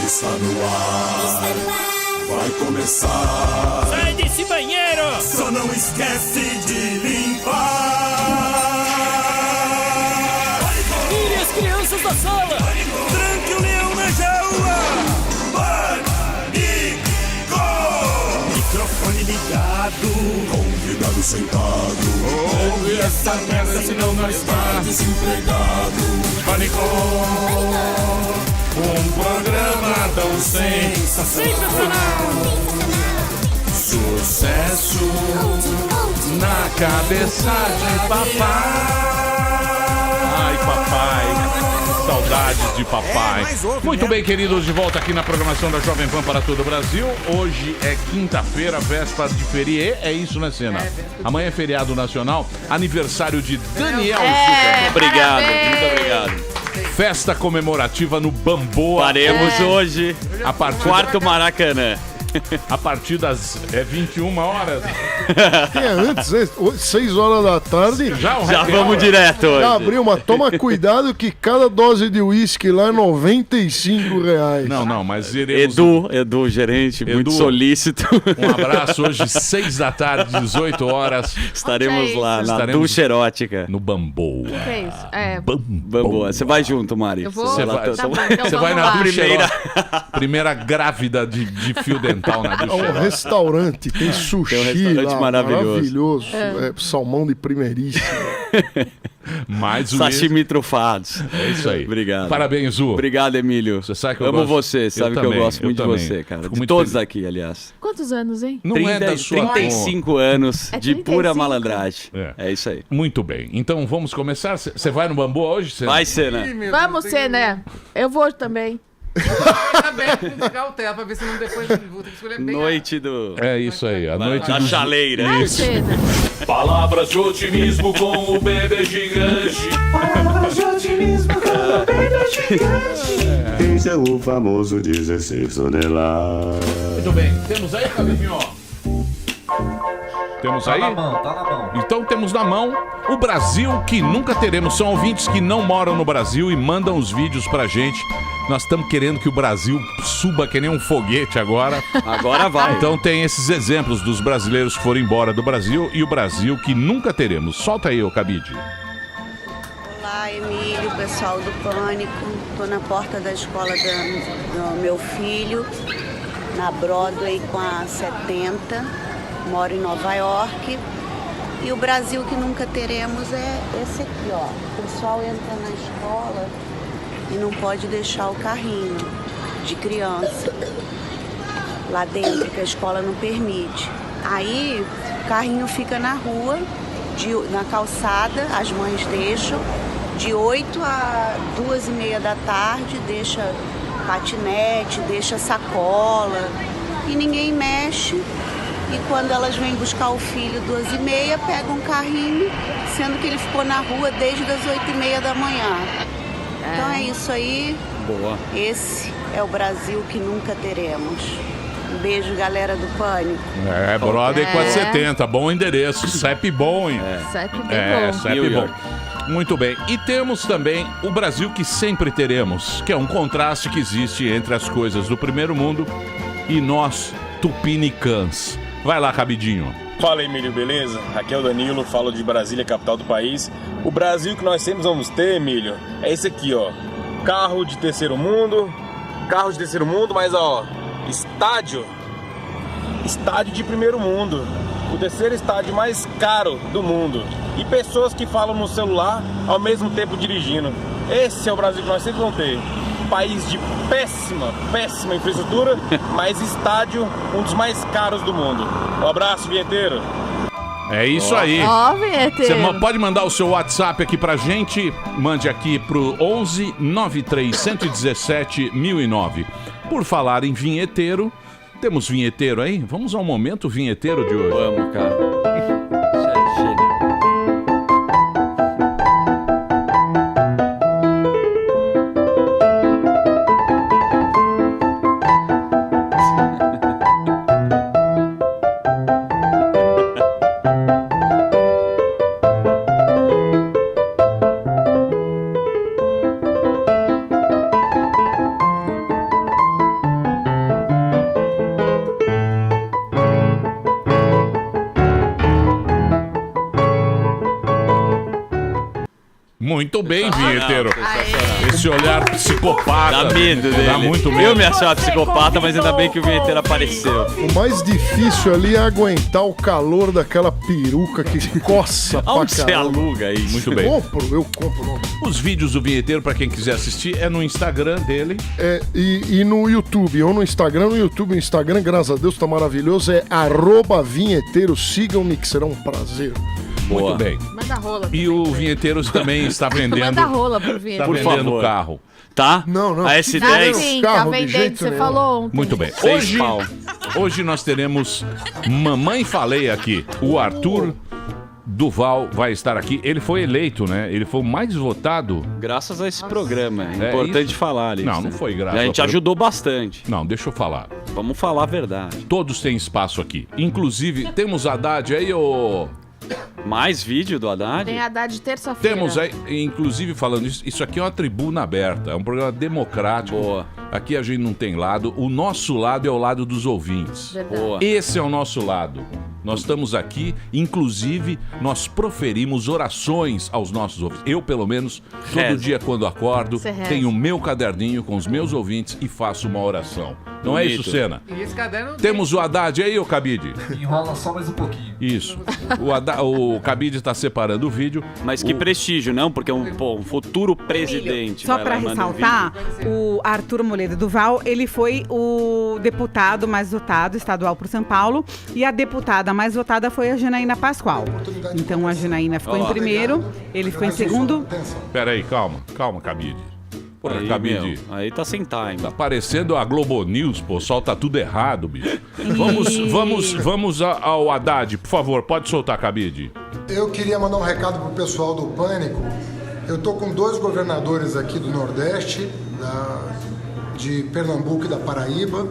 Está no ar. Vai começar. Sai desse banheiro. Só não esquece de limpar. Tire as crianças da sala. Tranque o leão na jaula. Pânico. Microfone ligado. Convidado sentado. Ouve essa merda, senão não está desempregado. Pânico. Um programa tão sensacional. Sucesso na cabeça de papai. Ai, papai. Saudades de papai. Muito bem, queridos, de volta aqui na programação da Jovem Pan para todo o Brasil. Hoje é quinta-feira, véspera de feriê. É isso, né, Sena? Amanhã é feriado nacional. Aniversário de Daniel Zuckerman. Obrigado, muito obrigado. Festa comemorativa no Bamboa. Faremos hoje quarto Maracanã. A partir das 21 horas. Antes, 6 horas da tarde. Já vamos direto hoje. Já abriu uma. Toma cuidado que cada dose de uísque lá é R$95. Não, mas iremos... Edu, gerente, muito Edu, solícito. Um abraço. Hoje, 6 da tarde, 18 horas. Estaremos lá na ducha erótica. No Bamboa. O que é isso? Bamboa. Você vai junto, Mari. Eu vou. Você vai, Tá bom, então você vai vamos na lá. ducha primeira grávida de fio dental na É ducha. um restaurante, tem sushi Tem um restaurante lá, maravilhoso. Salmão de primeiríssimo. Mais um Sashimi trufados. É isso aí. Obrigado. Parabéns, Zu. Obrigado, Emílio. Você sabe que eu amo gosto. você, sabe que eu gosto muito de também. você, cara. Fico De muito todos feliz. aqui, aliás. Quantos anos, hein? Não é da sua 35 anos É de 35? pura malandragem. É. É isso aí. Muito bem. Então vamos começar. Você vai no Bamboa hoje? Cê... Vai ser, né? Vamos ser, né? Eu vou também. Tá bem, tem que cautela pra ver se não depois vou ter que escolher bem. Noite do... É isso aí. A noite da do... chaleira. Vai ser, né? Palavras de otimismo com o bebê gigante. Palavras de otimismo com o bebê gigante. Esse é o famoso 16 toneladas. Muito bem. Temos aí, Cabinho? Temos aí? Tá na mão. Então temos na mão o Brasil que nunca teremos. São ouvintes que não moram no Brasil e mandam os vídeos pra gente. Nós estamos querendo que o Brasil suba que nem um foguete agora. Agora vai. Então tem esses exemplos dos brasileiros que foram embora do Brasil e o Brasil que nunca teremos. Solta aí, ô Cabide. Olá, Emílio, pessoal do Pânico. Estou na porta da escola do meu filho, na Broadway com a 70. Moro em Nova York. E o Brasil que nunca teremos é esse aqui, ó. O pessoal entra na escola e não pode deixar o carrinho de criança lá dentro, que a escola não permite. Aí o carrinho fica na rua, na calçada, as mães deixam, de 8 a 2h30 da tarde, deixa patinete, deixa sacola e ninguém mexe. E quando elas vêm buscar o filho 2h30, pegam um carrinho, sendo que ele ficou na rua desde as 8h30 da manhã. Então é isso aí. Boa. Esse é o Brasil que nunca teremos. Um beijo, galera do Pânico. É, Brother 470. Bom endereço. CEP bom, hein? CEP bem bom. CEP New bom. York. Muito bem. E temos também o Brasil que sempre teremos, que é um contraste que existe entre as coisas do primeiro mundo e nós, tupinicãs. Vai lá, Cabidinho. Fala, Emílio, beleza? Aqui é o Danilo, falo de Brasília, capital do país. O Brasil que nós sempre vamos ter, Emílio, é esse aqui, ó. Carro de terceiro mundo, mas ó, estádio de primeiro mundo. O terceiro estádio mais caro do mundo. E pessoas que falam no celular ao mesmo tempo dirigindo. Esse é o Brasil que nós sempre vamos ter. País de péssima infraestrutura, mas estádio um dos mais caros do mundo. Um abraço, vinheteiro. É isso aí. Ó, vinheteiro. Você pode mandar o seu WhatsApp aqui pra gente. Mande aqui pro 11 93 117 1009. Por falar em vinheteiro, temos vinheteiro aí? Vamos ao momento vinheteiro de hoje. Vamos, cara. Muito bem, vinheteiro. Aê. Esse olhar psicopata. Dá medo dele. Dá muito medo. Eu me achava psicopata, mas ainda bem que o vinheteiro apareceu. O mais difícil ali é aguentar o calor daquela peruca que coça pra Aonde você caramba. aluga isso? Muito bem. Eu compro. Os vídeos do vinheteiro, pra quem quiser assistir, é no Instagram dele. E no YouTube, ou no Instagram. No YouTube, o Instagram, graças a Deus, tá maravilhoso. É @vinheteiro. Sigam-me, que será um prazer. Boa. Muito bem. Manda rola. E o vinheteiro também está vendendo. Manda rola pro Está vinheteiro. Por vendendo favor. carro. Tá? Não. A Ah, S10. sim, carro tá de vendendo, jeito você nenhum. falou ontem. Muito bem. 6 pau. Hoje nós teremos Mamãe Falei aqui. O Arthur Duval vai estar aqui. Ele foi eleito, né? Ele foi o mais votado. Graças a esse programa. É É importante isso? falar isso. Não, não foi graças A gente ao ajudou bastante. Não, deixa eu falar. Vamos falar a verdade. Todos têm espaço aqui. Inclusive, temos Haddad aí, ô... Mais vídeo do Haddad? Tem a dar de terça-feira. Temos aí, inclusive falando isso aqui é uma tribuna aberta, é um programa democrático. Boa. Aqui a gente não tem lado, o nosso lado é o lado dos ouvintes. Verdade. Boa. Esse é o nosso lado. Nós estamos aqui, inclusive, nós proferimos orações aos nossos ouvintes. Eu, pelo menos, todo Reza. dia quando acordo, Você reza. tenho o meu caderninho com os meus ouvintes e faço uma oração. Não é Bonito. isso, Senna? E esse caderno Temos o Haddad aí, ô Cabide? Enrola só mais um pouquinho. Isso. O Cabide está separando o vídeo. Mas que prestígio, não? Porque um futuro presidente. Só vai para lá e manda um ressaltar, vídeo. o Arthur Moledo Duval, ele foi o deputado mais votado estadual por São Paulo e a deputada mais votada foi a Janaína Pascoal. Então a Janaína ficou em primeiro, ele ficou em segundo. Pera aí, calma, Cabide. Porra, Aí, Cabide. meu, aí tá sem time. Tá parecendo a Globo News, pô. Solta tudo errado, bicho. Vamos ao Haddad, por favor. Pode soltar, Cabide. Eu queria mandar um recado pro pessoal do Pânico. Eu tô com 2 governadores aqui do Nordeste, de Pernambuco e da Paraíba,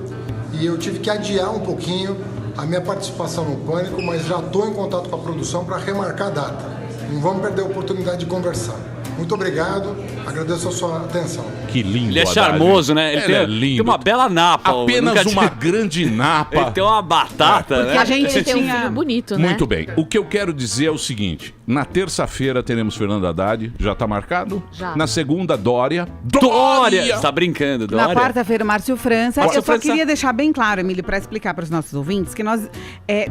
e eu tive que adiar um pouquinho a minha participação no Pânico, mas já estou em contato com a produção para remarcar a data. Não vamos perder a oportunidade de conversar. Muito obrigado, agradeço a sua atenção. Que lindo, Ele é Haddad. charmoso, né? Ele é lindo. Tem uma bela napa. Apenas nunca uma tinha- grande napa. Ele tem uma batata, Porque né? a gente Você tem um tinha- vídeo bonito, né? Muito bem. O que eu quero dizer é o seguinte. Na terça-feira teremos Fernando Haddad. Já tá marcado? Já. Na segunda, Dória. Dória! Você tá brincando, Dória? Na quarta-feira, o Márcio França. Márcio Eu só França. queria deixar bem claro, Emílio, para explicar para os nossos ouvintes que nós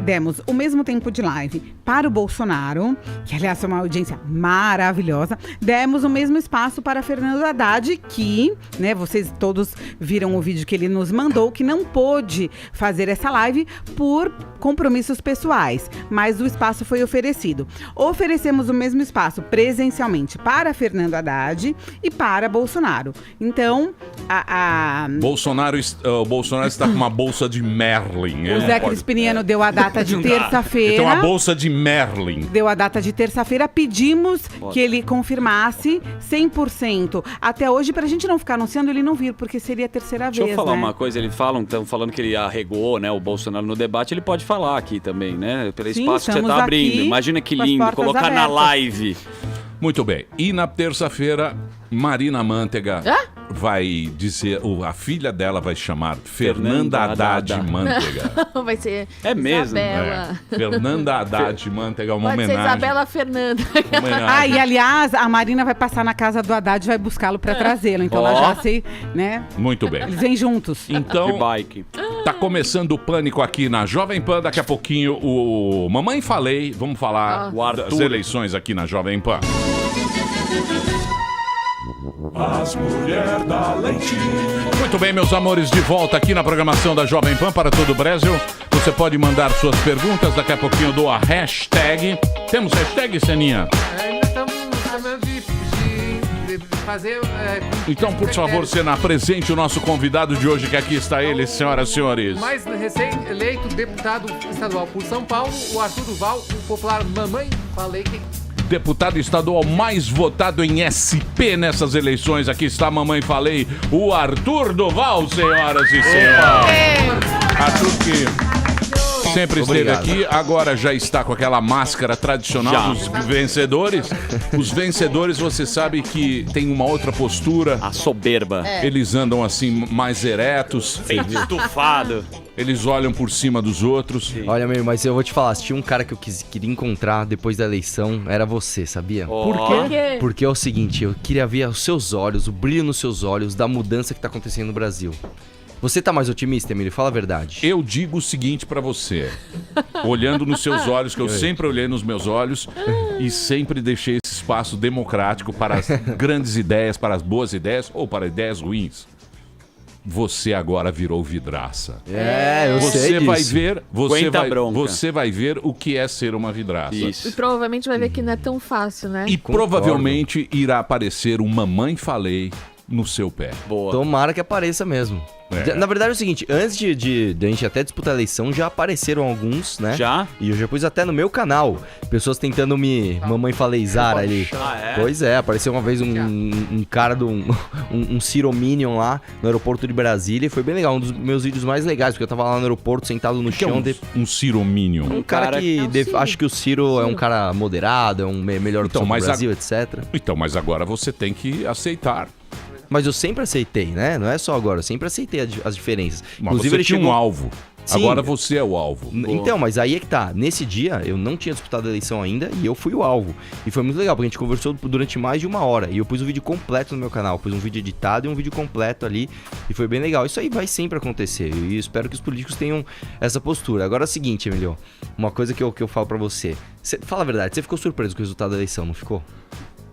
demos o mesmo tempo de live para o Bolsonaro, que aliás é uma audiência maravilhosa. Demos o mesmo espaço para Fernando Haddad, que, né, vocês todos viram o vídeo que ele nos mandou, que não pôde fazer essa live por compromissos pessoais, mas o espaço foi oferecido. Oferecemos o mesmo espaço presencialmente para Fernando Haddad e para Bolsonaro. Então, O Bolsonaro está com uma bolsa de Merlin. o Ele Zé não pode- Crispiniano deu a data de Ele tem uma terça-feira. bolsa de Merlin. Deu a data de terça-feira, pedimos que ele confirmasse 100% até hoje, pra gente não ficar anunciando ele não vir, porque seria a terceira Deixa vez, eu falar né? uma coisa, estão falando que ele arregou, né, o Bolsonaro no debate, ele pode falar aqui também, né, pelo Sim, espaço que você estamos tá abrindo. aqui Imagina que com as lindo, portas colocar na abertas. live. Muito bem. E na terça-feira, Marina Mantega vai dizer... A filha dela vai chamar Fernanda Haddad Mantega. Vai ser É mesmo? Isabela. Fernanda Haddad Mantega, uma Pode ser homenagem. Isabela Fernanda. Ah, e aliás, a Marina vai passar na casa do Haddad e vai buscá-lo pra trazê-lo. Então ela já sei, né? Muito bem. Eles vêm juntos. Então, De bike. tá começando o Pânico aqui na Jovem Pan. Daqui a pouquinho o Mamãe Falei. Vamos falar O Arthur. das eleições aqui na Jovem Pan. As mulheres da leite. Muito bem, meus amores, de volta aqui na programação da Jovem Pan para todo o Brasil. Você pode mandar suas perguntas. Daqui a pouquinho eu dou a hashtag. Temos hashtag, Seninha? Ainda estamos chamando de fazer... Então, por favor, Sena, apresente o nosso convidado de hoje, que aqui está ele, senhoras e senhores. Mais recém-eleito deputado estadual por São Paulo, o Arthur Duval, o popular Mamãe Falei que... Deputado estadual mais votado em SP nessas eleições. Aqui está, Mamãe Falei, o Arthur Duval, senhoras e senhores. Arthur que sempre esteve Obrigado. aqui, agora já está com aquela máscara tradicional Já. dos vencedores. Os vencedores, você sabe que tem uma outra postura. A soberba. Eles andam assim, mais eretos. Feito estufado. Eles olham por cima dos outros. Olha, meu, mas eu vou te falar, se tinha um cara que eu queria encontrar depois da eleição, era você, sabia? Por Por quê? Porque é o seguinte, eu queria ver os seus olhos, o brilho nos seus olhos da mudança que tá acontecendo no Brasil. Você tá mais otimista, Emílio? Fala a verdade. Eu digo o seguinte pra você, olhando nos seus olhos, que eu sempre olhei nos meus olhos e sempre deixei esse espaço democrático para as grandes ideias, para as boas ideias ou para ideias ruins. Você agora virou vidraça. Eu Você sei vai disso. ver, bronca. você vai ver o que é ser uma vidraça. Isso. E provavelmente vai ver que não é tão fácil, né? E Concordo. provavelmente irá aparecer um mamãe falei no seu pé. Boa. Tomara que apareça mesmo. É. Na verdade é o seguinte, antes de a gente até disputar a eleição, já apareceram alguns, né? Já? E eu já pus até no meu canal, pessoas tentando me mamãe faleizar ali. Ah, é? Pois é, apareceu uma vez um cara um Cirominion lá no aeroporto de Brasília e foi bem legal, um dos meus vídeos mais legais, porque eu tava lá no aeroporto sentado no Que é chão. um Cirominion. Um cara que É um Ciro. acho que o Ciro é um cara moderado, é um melhor Então, opção mas do Brasil, etc. Então, mas agora você tem que aceitar. Mas eu sempre aceitei, né? Não é só agora, eu sempre aceitei as diferenças. Mas você ele tinha chegou... um alvo. Sim. Agora você é o alvo. Então, mas aí é que tá. Nesse dia, eu não tinha disputado a eleição ainda e eu fui o alvo. E foi muito legal, porque a gente conversou durante mais de 1 hora. E eu pus o vídeo completo no meu canal. Pus um vídeo editado e um vídeo completo ali. E foi bem legal. Isso aí vai sempre acontecer. E eu espero que os políticos tenham essa postura. Agora é o seguinte, Emilio. Uma coisa que eu falo pra você. Fala a verdade, você ficou surpreso com o resultado da eleição, não ficou?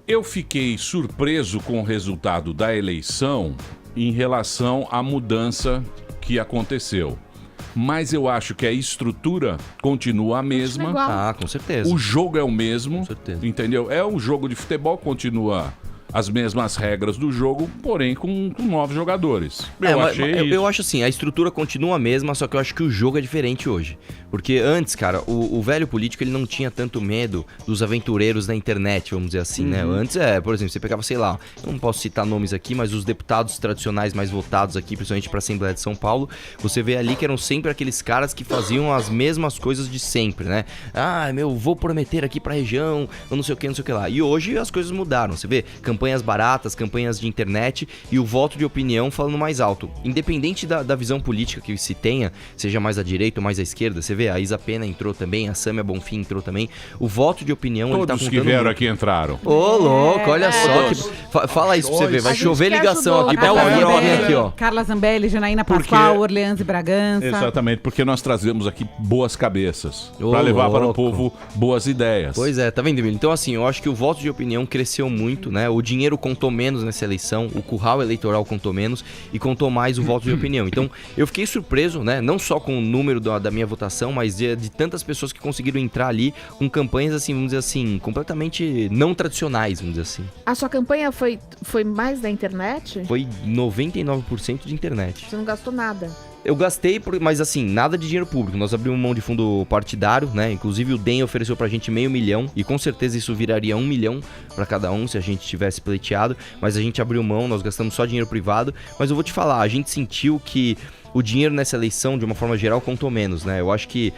Eu fiquei surpreso com o resultado da eleição em relação à mudança que aconteceu. Mas eu acho que a estrutura continua a mesma. igual. Ah, com certeza. O jogo é o mesmo. Com certeza. Entendeu? É um jogo de futebol, continua as mesmas regras do jogo, porém com novos jogadores. Eu acho assim, a estrutura continua a mesma, só que eu acho que o jogo é diferente hoje. Porque antes, cara, o velho político ele não tinha tanto medo dos aventureiros da internet, vamos dizer assim, né? Antes, por exemplo, você pegava, sei lá, eu não posso citar nomes aqui, mas os deputados tradicionais mais votados aqui, principalmente pra Assembleia de São Paulo, você vê ali que eram sempre aqueles caras que faziam as mesmas coisas de sempre, né? Ah, vou prometer aqui pra região, eu não sei o que, não sei o que lá. E hoje as coisas mudaram, você vê campanhas baratas, campanhas de internet e o voto de opinião falando mais alto. Independente da visão política que se tenha, seja mais à direita ou mais à esquerda, você vê, a Isa Pena entrou também, a Sâmia Bonfim entrou também, o voto de opinião... Todos ele tá que contando vieram muito. aqui entraram. Ô, louco, olha só. Fala isso pra você ver, vai chover ligação aqui pra alguém aqui, ó. Carla Zambelli, Janaína Porque- Pascoal, Orleans e Bragança. Exatamente, porque nós trazemos aqui boas cabeças Ô, para levar para o louco. povo boas ideias. Pois é, tá vendo, Emílio? Então, assim, eu acho que o voto de opinião cresceu muito, né? O dinheiro contou menos nessa eleição, o curral eleitoral contou menos e contou mais o voto de opinião. Então, eu fiquei surpreso, né? Não só com o número da minha votação, mas de tantas pessoas que conseguiram entrar ali com campanhas, assim, vamos dizer assim, completamente não tradicionais, vamos dizer assim. A sua campanha foi mais da internet? Foi 99% de internet. Você não gastou nada. Eu gastei, mas assim, nada de dinheiro público. Nós abrimos mão de fundo partidário, né? Inclusive o DEM ofereceu pra gente $500 mil e com certeza isso viraria $1 milhão pra cada um se a gente tivesse pleiteado. Mas a gente abriu mão, nós gastamos só dinheiro privado. Mas eu vou te falar, a gente sentiu que o dinheiro nessa eleição, de uma forma geral, contou menos, né? Eu acho que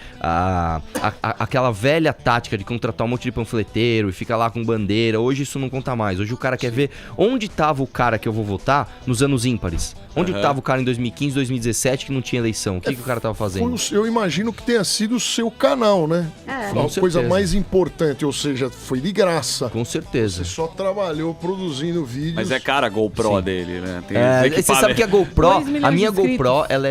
aquela velha tática de contratar um monte de panfleteiro e ficar lá com bandeira, hoje isso não conta mais. Hoje o cara quer ver onde tava o cara que eu vou votar nos anos ímpares. Onde tava o cara em 2015, 2017, que não tinha eleição? O que o cara tava fazendo? Eu imagino que tenha sido o seu canal, né? É. Foi uma Com coisa certeza. mais importante, ou seja, foi de graça. Com certeza. Você só trabalhou produzindo vídeos. Mas é cara a GoPro dele, né? Tem Você sabe que a GoPro, 2 milhões a minha de inscritos. GoPro,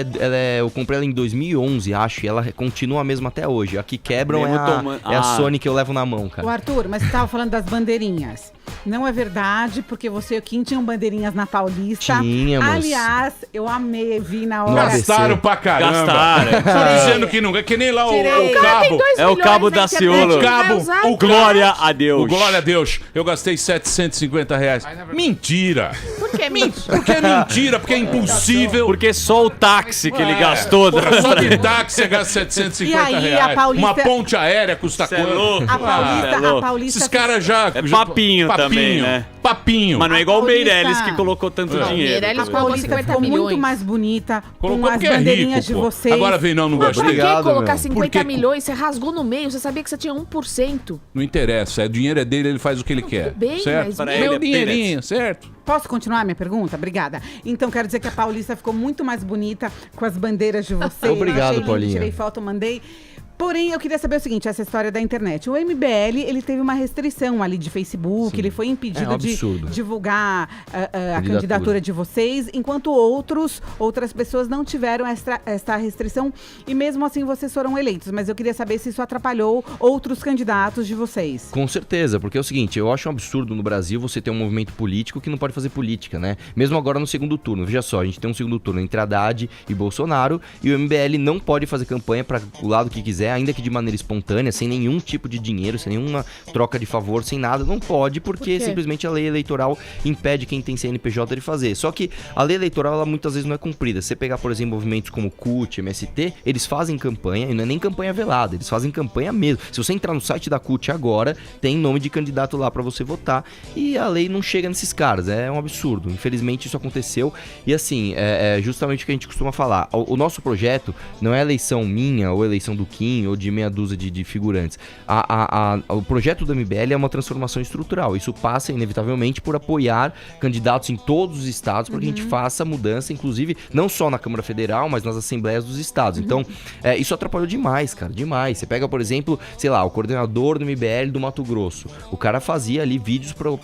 eu comprei ela em 2011, acho, e ela continua a mesma até hoje. A que quebram Mesmo é tomando- a Sony que eu levo na mão, O cara. Arthur, mas você tava falando das bandeirinhas. Não é verdade, porque você e o Kim tinham bandeirinhas na Paulista. Tínhamos. Aliás, eu amei, vi na hora. Gastaram pra caramba. Gastaram. Tá dizendo que não é que nem lá o Tirei. cabo. É o cabo da Ciolo. O cabo, o Glória a Deus. O glória a Deus. Eu gastei R$750. Mentira. Por que mentira? Porque é mentira, porque é impossível. Porque só o táxi que ele gastou. Porra, só de táxi você gasta R$750. E aí, a Paulista- Uma ponte aérea custa Cê é quanto? louco. A Paulista, é louco. a Paulista Esses caras já... É papinho, tá? também, né? Papinho. Mas não é igual o Paulista- Meirelles que colocou tanto Não, dinheiro. Meirelles A Paulista 50 ficou muito milhões. mais bonita Colocou com as porque é bandeirinhas rico, de pô. vocês. Agora vem, não Mas gostei. pra que Obrigado, colocar meu. 50 Porque- milhões? Você rasgou no meio, você sabia que você tinha 1%. Não interessa, o dinheiro é dele, ele faz o que ele quer. bem, certo? mas Para Meu ele é dinheirinho, certo? Posso continuar minha pergunta? Obrigada. Então, quero dizer que a Paulista ficou muito mais bonita com as bandeiras de vocês. Obrigado, Eu achei lindo, Paulinha. Tirei foto, mandei. Porém, eu queria saber o seguinte, essa história da internet. O MBL, ele teve uma restrição ali de Facebook, ele foi impedido É um de absurdo. divulgar a candidatura de vocês, enquanto outras pessoas não tiveram esta restrição e mesmo assim vocês foram eleitos. Mas eu queria saber se isso atrapalhou outros candidatos de vocês. Com certeza, porque é o seguinte, eu acho um absurdo no Brasil você ter um movimento político que não pode fazer política, né? Mesmo agora no segundo turno. Veja só, a gente tem um segundo turno entre Haddad e Bolsonaro e o MBL não pode fazer campanha para o lado que quiser, ainda que de maneira espontânea, sem nenhum tipo de dinheiro, sem nenhuma troca de favor, sem nada. Não pode, porque quê? simplesmente a lei eleitoral impede quem tem CNPJ de fazer. Só que a lei eleitoral, ela muitas vezes não é cumprida. Se você pegar, por exemplo, movimentos como CUT, MST, eles fazem campanha, e não é nem campanha velada, eles fazem campanha mesmo. Se você entrar no site da CUT agora, tem nome de candidato lá pra você votar, e a lei não chega nesses caras, é um absurdo. Infelizmente isso aconteceu, e assim, é justamente o que a gente costuma falar. O nosso projeto não é eleição minha, ou eleição do Kim, ou de meia dúzia de figurantes. O projeto do MBL é uma transformação estrutural, isso passa inevitavelmente por apoiar candidatos em todos os estados, para que a gente faça mudança, inclusive, não só na Câmara Federal, mas nas assembleias dos estados. Então, isso atrapalhou demais, cara, demais. Você pega, por exemplo, sei lá, o coordenador do MBL do Mato Grosso. O cara fazia ali vídeos pro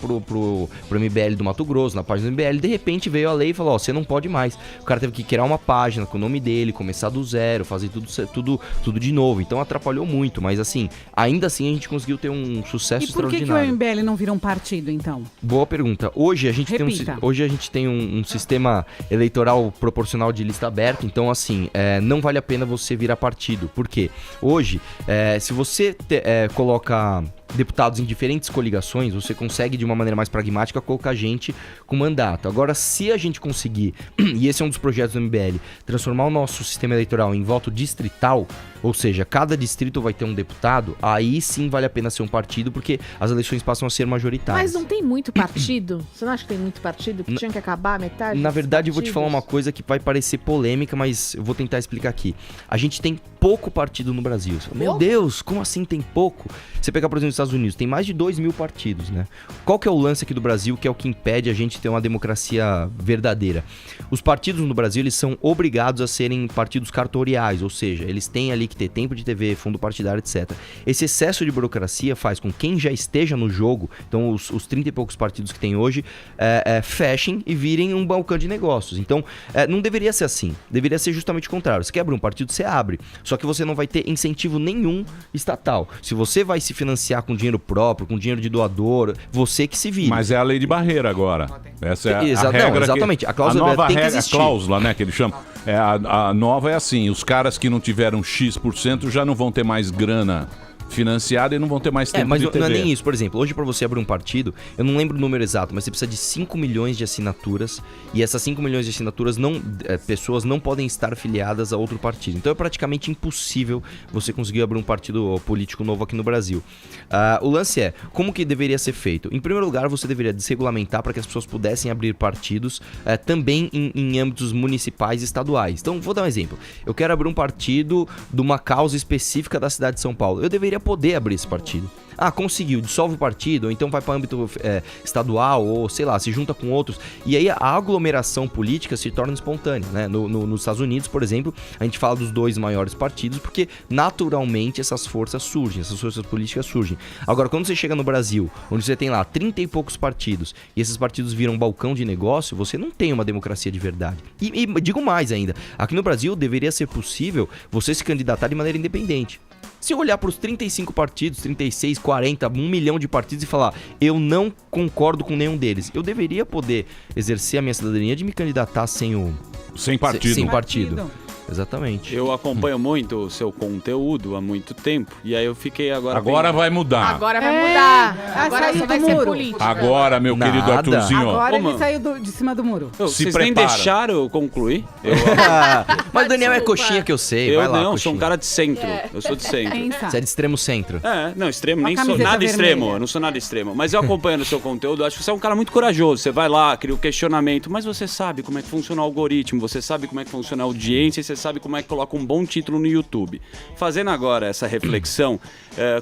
MBL do Mato Grosso, na página do MBL, de repente veio a lei e falou, ó, você não pode mais. O cara teve que criar uma página com o nome dele, começar do zero, fazer tudo de novo. Então atrapalhou muito, mas assim, ainda assim a gente conseguiu ter um sucesso E por que o extraordinário. MBL não virou um partido, então? Boa pergunta. Hoje a gente Repita. tem um sistema eleitoral proporcional de lista aberta, então assim, não vale a pena você virar partido. Por quê? Hoje, se você coloca deputados em diferentes coligações, você consegue de uma maneira mais pragmática colocar gente com mandato. Agora, se a gente conseguir, e esse é um dos projetos do MBL, transformar o nosso sistema eleitoral em voto distrital, ou seja, cada distrito vai ter um deputado, aí sim vale a pena ser um partido, porque as eleições passam a ser majoritárias. Mas não tem muito partido? Você não acha que tem muito partido que tinha que acabar a metade? Na dos verdade, eu vou te partidos? falar uma coisa que vai parecer polêmica, mas eu vou tentar explicar aqui. A gente tem pouco partido no Brasil. Você fala, meu Deus, como assim tem pouco? Você pegar, por exemplo, os Estados Unidos, tem mais de 2.000 partidos, né? Qual que é o lance aqui do Brasil que é o que impede a gente ter uma democracia verdadeira? Os partidos no Brasil, eles são obrigados a serem partidos cartoriais, ou seja, eles têm ali que ter tempo de TV, fundo partidário, etc. Esse excesso de burocracia faz com que quem já esteja no jogo, então os 30 e poucos partidos que tem hoje, fechem e virem um balcão de negócios. Então, não deveria ser assim. Deveria ser justamente o contrário. Você quer abrir um partido, você abre. Só que você não vai ter incentivo nenhum estatal. Se você vai se financiar com dinheiro próprio, com dinheiro de doador, você que se vire. Mas é a lei de barreira agora. Essa é a Não, regra. exatamente. A cláusula nova tem que regra, existir. a cláusula, né, que eles chamam. A nova é assim, os caras que não tiveram X% já não vão ter mais grana financiada e não vão ter mais tempo mas de TV. não é nem isso. Por exemplo, hoje pra você abrir um partido, eu não lembro o número exato, mas você precisa de 5 milhões de assinaturas, e essas 5 milhões de assinaturas, pessoas não podem estar filiadas a outro partido. Então é praticamente impossível você conseguir abrir um partido político novo aqui no Brasil. O lance é, como que deveria ser feito? Em primeiro lugar, você deveria desregulamentar para que as pessoas pudessem abrir partidos também em âmbitos municipais e estaduais. Então, vou dar um exemplo. Eu quero abrir um partido de uma causa específica da cidade de São Paulo. Eu deveria poder abrir esse partido. Conseguiu, dissolve o partido, ou então vai para âmbito estadual, ou sei lá, se junta com outros, e aí a aglomeração política se torna espontânea, né? Nos Estados Unidos, por exemplo, a gente fala dos 2 maiores partidos, porque naturalmente essas forças surgem, essas forças políticas surgem. Agora, quando você chega no Brasil, onde você tem lá 30 e poucos partidos, e esses partidos viram um balcão de negócio, você não tem uma democracia de verdade. E digo mais ainda, aqui no Brasil deveria ser possível você se candidatar de maneira independente. Se eu olhar para os 35 partidos, 36, 40, 1 milhão de partidos e falar, eu não concordo com nenhum deles, eu deveria poder exercer a minha cidadania de me candidatar sem partido. Exatamente. Eu acompanho muito o seu conteúdo há muito tempo. E aí eu fiquei agora... Agora vai mudar. Agora vai mudar. Agora saiu só do vai ser muro. política. Agora, meu Nada. querido Arthurzinho. Agora Ô, ele saiu de cima do muro. Vocês prepara. nem deixaram eu concluir? Mas o Daniel é coxinha que eu sei. Eu vai lá, não, coxinha. sou um cara de centro. Eu sou de centro. Você é de extremo centro. Não, extremo, Uma nem sou camiseta nada vermelha. extremo, eu não sou nada extremo. Mas eu acompanhando o seu conteúdo, eu acho que você é um cara muito corajoso. Você vai lá, cria o questionamento, mas você sabe como é que funciona o algoritmo, você sabe como é que funciona a audiência, e você sabe como é que coloca um bom título no YouTube. Fazendo agora essa reflexão,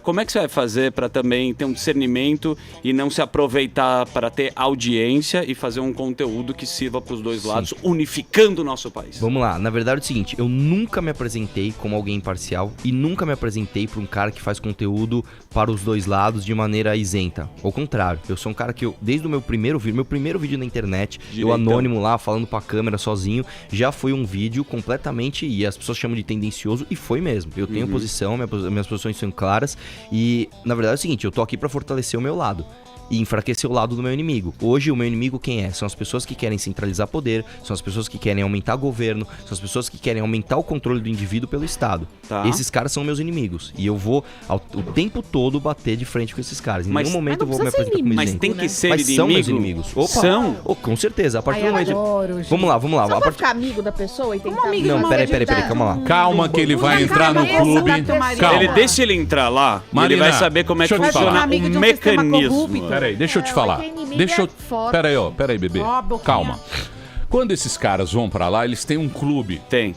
como é que você vai fazer para também ter um discernimento e não se aproveitar para ter audiência e fazer um conteúdo que sirva para os dois lados, unificando o nosso país? Vamos lá, na verdade é o seguinte, eu nunca me apresentei como alguém imparcial e nunca me apresentei para um cara que faz conteúdo para os dois lados de maneira isenta. Ao contrário, eu sou um cara que desde o meu primeiro vídeo na internet, eu anônimo lá, falando pra câmera sozinho, já foi um vídeo completamente, e as pessoas chamam de tendencioso, e foi mesmo. Eu tenho posição, minhas posições são claras, e na verdade é o seguinte, eu tô aqui pra fortalecer o meu lado e enfraquecer o lado do meu inimigo. Hoje o meu inimigo quem é? São as pessoas que querem centralizar poder, são as pessoas que querem aumentar governo, são as pessoas que querem aumentar o controle do indivíduo pelo Estado. Tá. Esses caras são meus inimigos e eu vou o tempo todo bater de frente com esses caras. Em nenhum momento eu vou me apresentar como Mas isento. tem que ser Mas inimigo. são meus inimigos. Opa. São? Oh, com certeza. A partir Ai, do momento... adoro, gente. Vamos lá. Só pra ficar amigo da pessoa e tentar... Não, peraí, calma lá. Calma que ele vai entrar no clube. Calma. Ele deixa ele entrar lá, Marina, ele vai saber como é que deixa eu te funciona falar. o mecanismo. Peraí, deixa eu te falar. Peraí, bebê. Calma. Quando esses caras vão pra lá, eles têm um clube. Tem.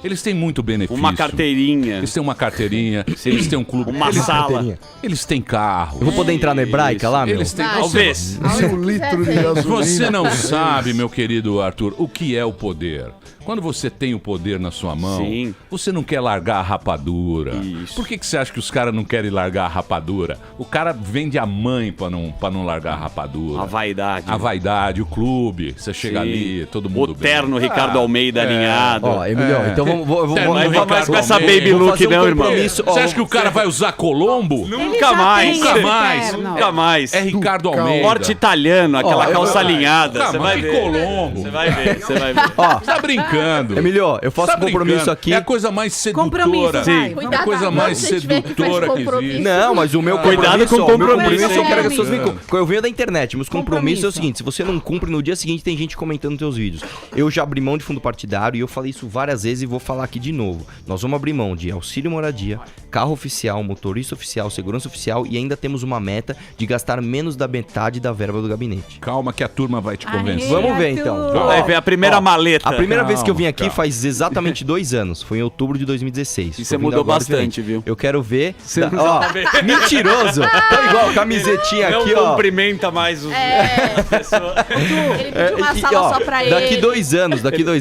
Eles têm muito benefício. Uma carteirinha. Eles têm uma carteirinha. Eles têm um clube. Uma sala. Eles têm carro. Eu vou poder entrar na hebraica lá, meu? Eles têm... Talvez. Um litro de gasolina. Você não sabe, meu querido Arthur, o que é o poder. Quando você tem o poder na sua mão, Sim. você não quer largar a rapadura. Isso. Por que você acha que os caras não querem largar a rapadura? O cara vende a mãe pra não largar a rapadura. A vaidade. A vaidade, o clube. Você chega Sim. ali, todo mundo O terno Ricardo Almeida alinhado. Ó, Emilhão, então vamos... Não vai mais com essa Almeida. baby look não, irmão. Você acha que o cara vai usar Colombo? Nunca mais. Nunca mais. Nunca mais. É Ricardo Almeida. Porte italiano, aquela calça Nunca alinhada. Você vai mais. Que ver. Colombo. Você vai ver, você vai ver. Ó, Você tá brincando. Emilio, eu faço Tá um compromisso brincando. aqui. É a coisa mais sedutora. Compromisso, vai. É Cuidado, a coisa não, mais se tiver que sedutora faz que compromisso. existe. Não, mas o meu Cuidado com o ó, meu compromisso, eu quero que as pessoas me compromisso. Eu venho da internet, meus compromissos é o Compromisso. seguinte, se você não cumpre no dia seguinte tem gente comentando teus vídeos. Eu já abri mão de fundo partidário e eu falei isso várias vezes e vou falar aqui de novo. Nós vamos abrir mão de auxílio moradia, carro oficial, motorista oficial, segurança oficial e ainda temos uma meta de gastar menos da metade da verba do gabinete. Calma que a turma vai te convencer. Vamos ver então. Vai ver a primeira maleta. A primeira vez que eu vim aqui Calma. faz exatamente 2 anos. Foi em outubro de 2016. E Tô você vindo mudou agora bastante, diferente. viu? Eu quero ver. Você não Ó, sabe. mentiroso! Tá igual, camisetinha Não aqui, ó. cumprimenta mais os pessoas. Ele pediu uma E, sala ó, só pra daqui ele. 2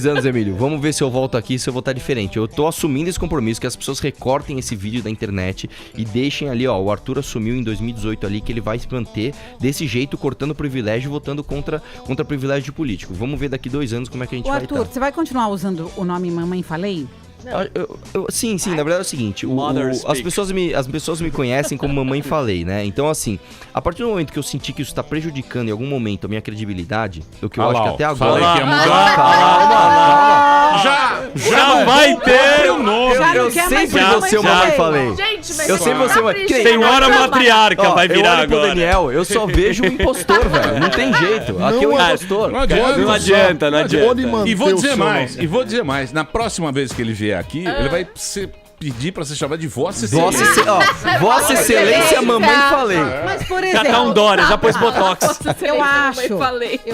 anos, Emílio, vamos ver se eu volto aqui, se eu vou estar diferente. Eu tô assumindo esse compromisso, que as pessoas recortem esse vídeo da internet e deixem ali, ó, o Arthur assumiu em 2018 ali que ele vai se manter desse jeito, cortando privilégio e votando contra privilégio de político. Vamos ver daqui 2 anos como é que a gente Ô, vai Arthur, estar. você vai continuar usando o nome Mamãe Falei? Sim, na verdade é o seguinte, Mother as pessoas me conhecem como Mamãe Falei, né? Então assim, a partir do momento que eu senti que isso tá prejudicando em algum momento a minha credibilidade, o que eu acho que até agora... Falei que ia mudar. Calma. Já vai ter o nome. Eu sempre vou ser o Mamãe Falei. Gente, mas Eu sempre vou ser uma... Senhora matriarca Ó, vai virar eu olho pro agora. Daniel, eu só vejo um impostor, velho. Não tem jeito. Aqui é um impostor. Não adianta. Não adianta, não adianta. Pode manter E vou o dizer seu mais, nome. e vou dizer mais. Na próxima vez que ele vier aqui, ele vai pedir pra ser chamado de Vossa Vossa, Excelência. Vossa Excelência, Mamãe Falei. Mas, por Já exemplo, tá um Dória, já pôs botox. eu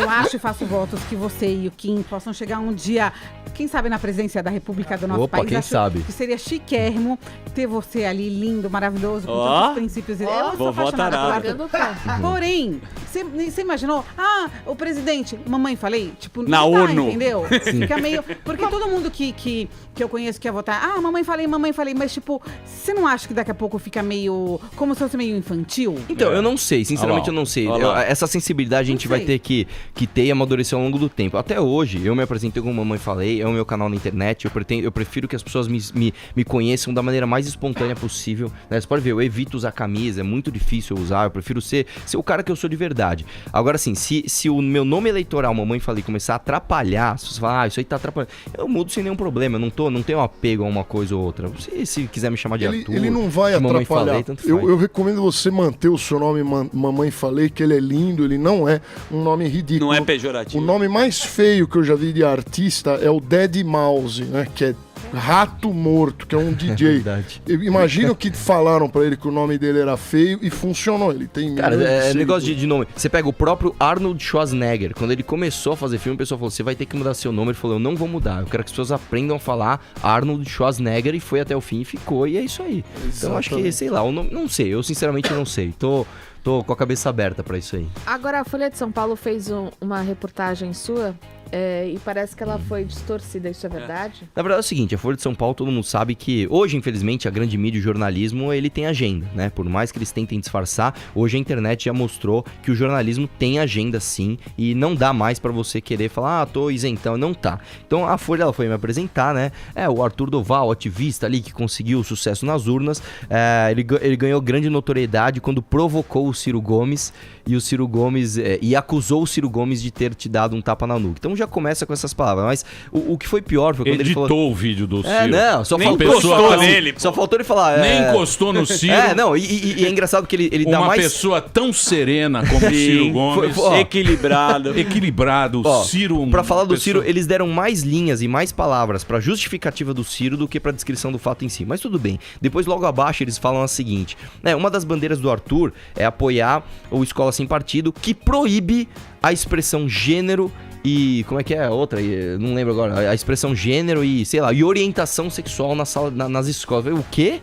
acho e faço votos que você e o Kim possam chegar um dia, quem sabe, na presidência da República do nosso Opa, país. quem Acho sabe? que seria chiquérrimo ter você ali, lindo, maravilhoso, com Ó, todos os princípios. Eu sou vovó apaixonada por tarada. Arthur. Porém, você imaginou? Ah, o presidente, mamãe falei? Tipo, Na não tá, ONU. entendeu? Fica meio... Porque todo mundo que eu conheço que ia votar, mamãe falei, falei, mas tipo, você não acha que daqui a pouco fica meio, como se fosse meio infantil? Então, eu não sei, sinceramente eu não sei. Essa sensibilidade a gente vai ter que ter e amadurecer ao longo do tempo. Até hoje, eu me apresentei como Mamãe Falei, é o meu canal na internet, eu prefiro que as pessoas me conheçam da maneira mais espontânea possível, né? Você pode ver, eu evito usar camisa, é muito difícil eu usar, eu prefiro ser o cara que eu sou de verdade. Agora, assim, se o meu nome eleitoral, Mamãe Falei, começar a atrapalhar, se você falar, isso aí tá atrapalhando, eu mudo sem nenhum problema, eu não tenho apego a uma coisa ou outra. Se quiser me chamar de Arthur, ele não vai Mamãe atrapalhar. Falei, tanto faz. Eu recomendo você manter o seu nome Mamãe Falei, que ele é lindo, ele não é um nome ridículo. Não é pejorativo. O nome mais feio que eu já vi de artista é o Dead Mouse, né? Que é Rato Morto, que é um DJ. Verdade. Eu imagino que falaram pra ele que o nome dele era feio e funcionou. Ele tem... Cara, negócio de nome. Você pega o próprio Arnold Schwarzenegger. Quando ele começou a fazer filme, o pessoal falou, você vai ter que mudar seu nome. Ele falou, eu não vou mudar. Eu quero que as pessoas aprendam a falar Arnold Schwarzenegger. E foi até o fim e ficou. E é isso aí. Exatamente. Então acho que, sei lá, eu não sei. Eu sinceramente não sei. Tô com a cabeça aberta pra isso aí. Agora, a Folha de São Paulo fez uma reportagem sua e parece que ela foi distorcida, isso é verdade? Na verdade é o seguinte, a Folha de São Paulo, todo mundo sabe que hoje, infelizmente, a grande mídia e o jornalismo, ele tem agenda, né? Por mais que eles tentem disfarçar, hoje a internet já mostrou que o jornalismo tem agenda sim, e não dá mais pra você querer falar, tô isentão, não tá. Então a Folha, ela foi me apresentar, né? O Arthur Doval, ativista ali, que conseguiu sucesso nas urnas, ele ganhou grande notoriedade quando provocou o Ciro Gomes, e o Ciro Gomes, e acusou o Ciro Gomes de ter te dado um tapa na nuca. Então já começa com essas palavras, mas o que foi pior foi quando ele falou... Editou o vídeo do Ciro. Não, só Nem faltou encostou nele. Só faltou ele falar... Nem encostou no Ciro. E é engraçado que ele dá uma mais... pessoa tão serena como o Ciro Gomes. Equilibrado. Ciro... Pra falar do Ciro, eles deram mais linhas e mais palavras pra justificativa do Ciro do que pra descrição do fato em si. Mas tudo bem. Depois, logo abaixo, eles falam a seguinte. Uma das bandeiras do Arthur é apoiar o Escola Sem Partido, que proíbe a expressão gênero e... Como é que é a outra? Não lembro agora. A expressão gênero e, sei lá, e orientação sexual nas escolas. O quê?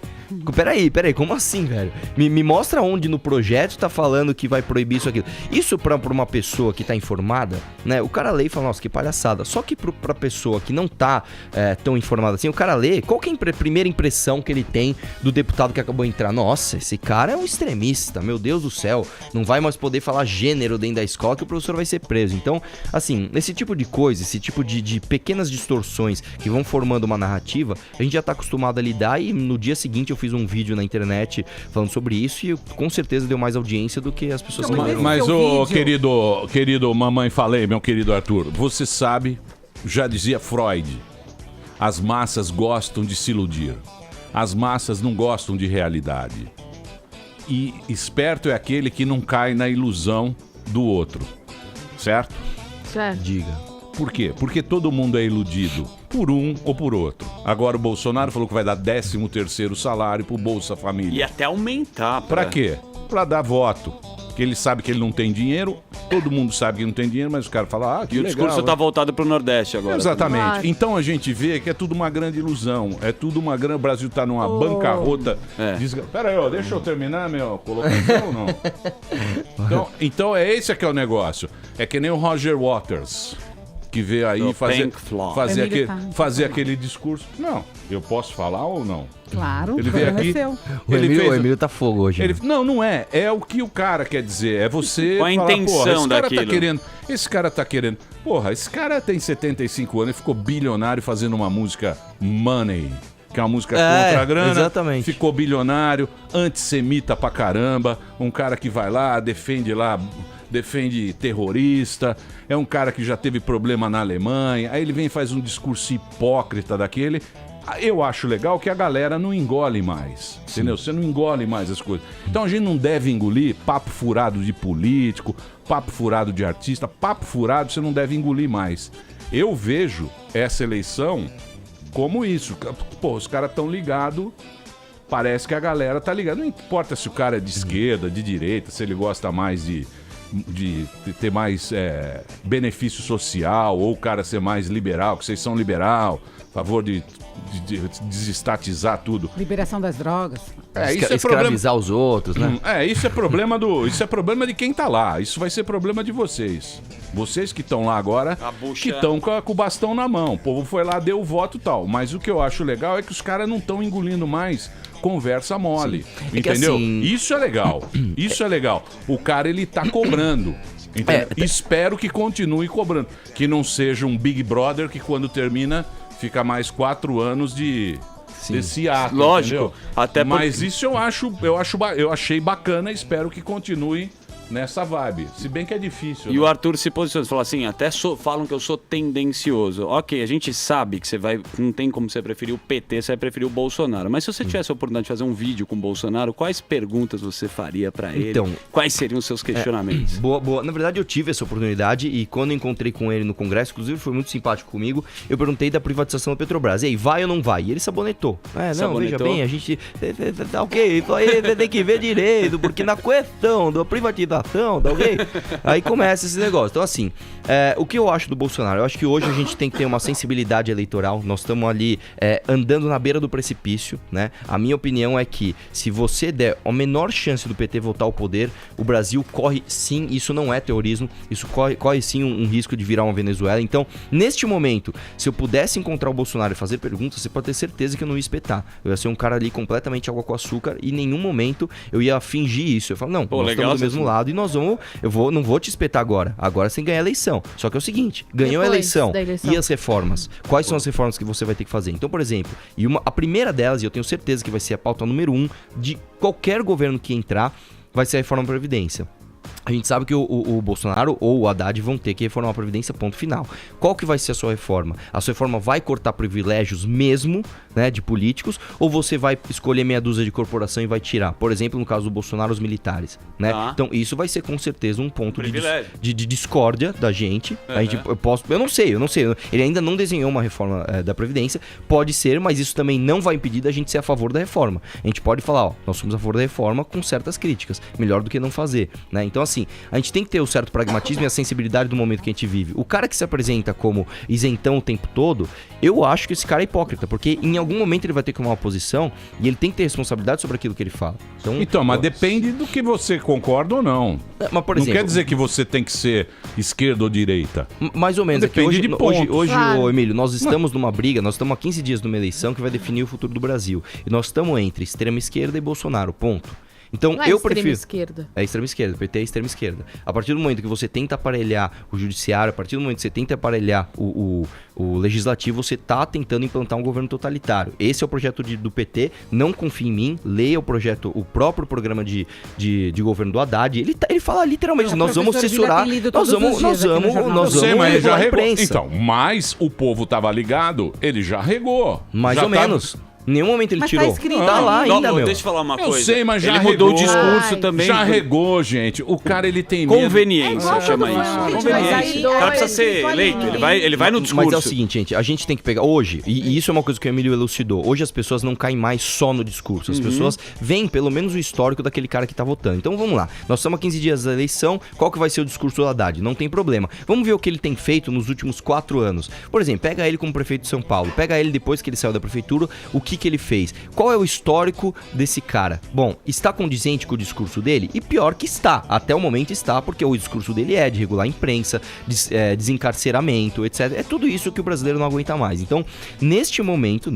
Peraí, como assim, velho? Me mostra onde no projeto tá falando que vai proibir isso, aquilo. Isso pra uma pessoa que tá informada, né? O cara lê e fala, nossa, que palhaçada. Só que pra pessoa que não tá tão informada assim, o cara lê, qual que é a primeira impressão que ele tem do deputado que acabou de entrar? Nossa, esse cara é um extremista, meu Deus do céu. Não vai mais poder falar gênero dentro da escola que o professor vai ser preso. Então, assim, esse tipo de coisa, esse tipo de pequenas distorções que vão formando uma narrativa, a gente já tá acostumado a lidar e no dia seguinte eu fiz um vídeo na internet falando sobre isso e com certeza deu mais audiência do que as pessoas que Mas o querido Mamãe Falei, meu querido Arthur, você sabe, já dizia Freud, as massas gostam de se iludir. As massas não gostam de realidade. E esperto é aquele que não cai na ilusão do outro. Certo? Certo. Diga. Por quê? Porque todo mundo é iludido por um ou por outro. Agora o Bolsonaro falou que vai dar 13º salário pro Bolsa Família. E até aumentar. Pra quê? Pra dar voto. Porque ele sabe que ele não tem dinheiro, todo mundo sabe que não tem dinheiro, mas o cara fala, que legal. E o discurso tá voltado pro Nordeste agora. Exatamente. Claro. Então a gente vê que é tudo uma grande ilusão. É tudo uma grande... O Brasil tá numa bancarrota. Pera aí, deixa eu terminar minha colocação ou não? Então é esse que é o negócio. É que nem o Roger Waters, que veio aí fazer aquele discurso. Não, eu posso falar ou não? Claro, ele veio aqui. O Emílio tá fogo hoje. Não é. É o que o cara quer dizer. É você. Qual a intenção daquilo? Esse cara tá querendo. Porra, esse cara tem 75 anos e ficou bilionário fazendo uma música Money. Que é uma música contra a grana. Exatamente. Ficou bilionário, antissemita pra caramba. Um cara que vai lá, defende terrorista, é um cara que já teve problema na Alemanha, aí ele vem e faz um discurso hipócrita daquele. Eu acho legal que a galera não engole mais, entendeu? Você não engole mais as coisas. Então a gente não deve engolir papo furado de político, papo furado de artista, papo furado você não deve engolir mais. Eu vejo essa eleição como isso. Pô, os caras estão ligados, parece que a galera tá ligada. Não importa se o cara é de esquerda, de direita, se ele gosta mais de ter mais benefício social, ou o cara ser mais liberal, que vocês são liberal, a favor de desestatizar tudo. Liberação das drogas. Escravizar os outros, né? Isso é problema de quem tá lá. Isso vai ser problema de vocês. Vocês que estão lá agora, que estão com o bastão na mão. O povo foi lá, deu o voto e tal. Mas o que eu acho legal é que os caras não estão engolindo mais conversa mole. Entendeu? Assim... Isso é legal. Isso é legal. O cara, ele tá cobrando. Espero que continue cobrando. Que não seja um Big Brother que quando termina fica mais 4 anos desse ato. Lógico. Até mas isso eu achei bacana e espero que continue nessa vibe. Se bem que é difícil. E o Arthur se posiciona, falou assim, até falam que eu sou tendencioso. Ok, a gente sabe que você vai, não tem como você preferir o PT, você vai preferir o Bolsonaro. Mas se você tivesse a oportunidade de fazer um vídeo com o Bolsonaro, quais perguntas você faria pra ele? Então, quais seriam os seus questionamentos? Boa. Na verdade, eu tive essa oportunidade e quando encontrei com ele no Congresso, inclusive foi muito simpático comigo, eu perguntei da privatização da Petrobras. E aí, vai ou não vai? E ele sabonetou. Não, veja bem, a gente... Ok, isso aí você tem que ver direito, porque na questão da privatização, tá ok? Aí começa esse negócio. Então, assim, o que eu acho do Bolsonaro? Eu acho que hoje a gente tem que ter uma sensibilidade eleitoral. Nós estamos ali andando na beira do precipício, né? A minha opinião é que se você der a menor chance do PT voltar ao poder, o Brasil corre sim, isso não é terrorismo, isso corre sim um risco de virar uma Venezuela. Então, neste momento, se eu pudesse encontrar o Bolsonaro e fazer perguntas, você pode ter certeza que eu não ia espetar. Eu ia ser um cara ali completamente água com açúcar e em nenhum momento eu ia fingir isso. Eu falo, não, nós estamos do mesmo lado e nós vamos... não vou te espetar agora. Agora você tem que ganhar a eleição. Só que é o seguinte, ganhou a eleição. E as reformas? Quais são as reformas que você vai ter que fazer? Então, por exemplo, a primeira delas, e eu tenho certeza que vai ser a pauta número 1 de qualquer governo que entrar, vai ser a reforma da Previdência. A gente sabe que o Bolsonaro ou o Haddad vão ter que reformar a Previdência, ponto final. Qual que vai ser a sua reforma? A sua reforma vai cortar privilégios mesmo, né, de políticos, ou você vai escolher meia dúzia de corporação e vai tirar? Por exemplo, no caso do Bolsonaro, os militares, né? Então, isso vai ser com certeza um ponto de discórdia da gente. A gente eu não sei. Ele ainda não desenhou uma reforma da Previdência. Pode ser, mas isso também não vai impedir da gente ser a favor da reforma. A gente pode falar, nós somos a favor da reforma com certas críticas. Melhor do que não fazer, né? Então, assim, a gente tem que ter o certo pragmatismo e a sensibilidade do momento que a gente vive. O cara que se apresenta como isentão o tempo todo, eu acho que esse cara é hipócrita, porque em algum momento ele vai ter que tomar uma posição e ele tem que ter responsabilidade sobre aquilo que ele fala. Então, mas depende do que você concorda ou não. Mas, por exemplo, não quer dizer que você tem que ser esquerda ou direita. Mais ou menos. Depende de pontos. Hoje, Emílio, nós estamos numa briga, nós estamos há 15 dias numa eleição que vai definir o futuro do Brasil. E nós estamos entre extrema esquerda e Bolsonaro, ponto. Então, eu prefiro... Esquerda. É extrema esquerda, o PT é extrema esquerda. A partir do momento que você tenta aparelhar o judiciário, a partir do momento que você tenta aparelhar o legislativo, você está tentando implantar um governo totalitário. Esse é o projeto do PT, não confie em mim, leia o próprio programa de governo do Haddad. Ele fala literalmente, nós vamos censurar, nós vamos regular a imprensa. Então, mas o povo estava ligado, ele já regou. Mais ou menos. Em nenhum momento ele tirou. Tá escrito. Tá lá ainda, meu. Deixa eu falar uma coisa. Eu sei, mas já ele regou. mudou o discurso também. Já regou, gente. O cara, ele tem medo. Conveniência, chama isso. Conveniência. O cara precisa ser eleito. Ele vai no discurso. Mas é o seguinte, gente. A gente tem que pegar... Hoje, e isso é uma coisa que o Emílio elucidou, hoje as pessoas não caem mais só no discurso. As pessoas veem pelo menos o histórico daquele cara que tá votando. Então, vamos lá. Nós estamos há 15 dias da eleição. Qual que vai ser o discurso do Haddad? Não tem problema. Vamos ver o que ele tem feito nos últimos 4 anos. Por exemplo, pega ele como prefeito de São Paulo. Pega ele depois que ele saiu da prefeitura. O que ele fez? Qual é o histórico desse cara? Bom, está condizente com o discurso dele? E pior que está. Até o momento está, porque o discurso dele é de regular a imprensa, desencarceramento, etc. É tudo isso que o brasileiro não aguenta mais. Então, neste momento,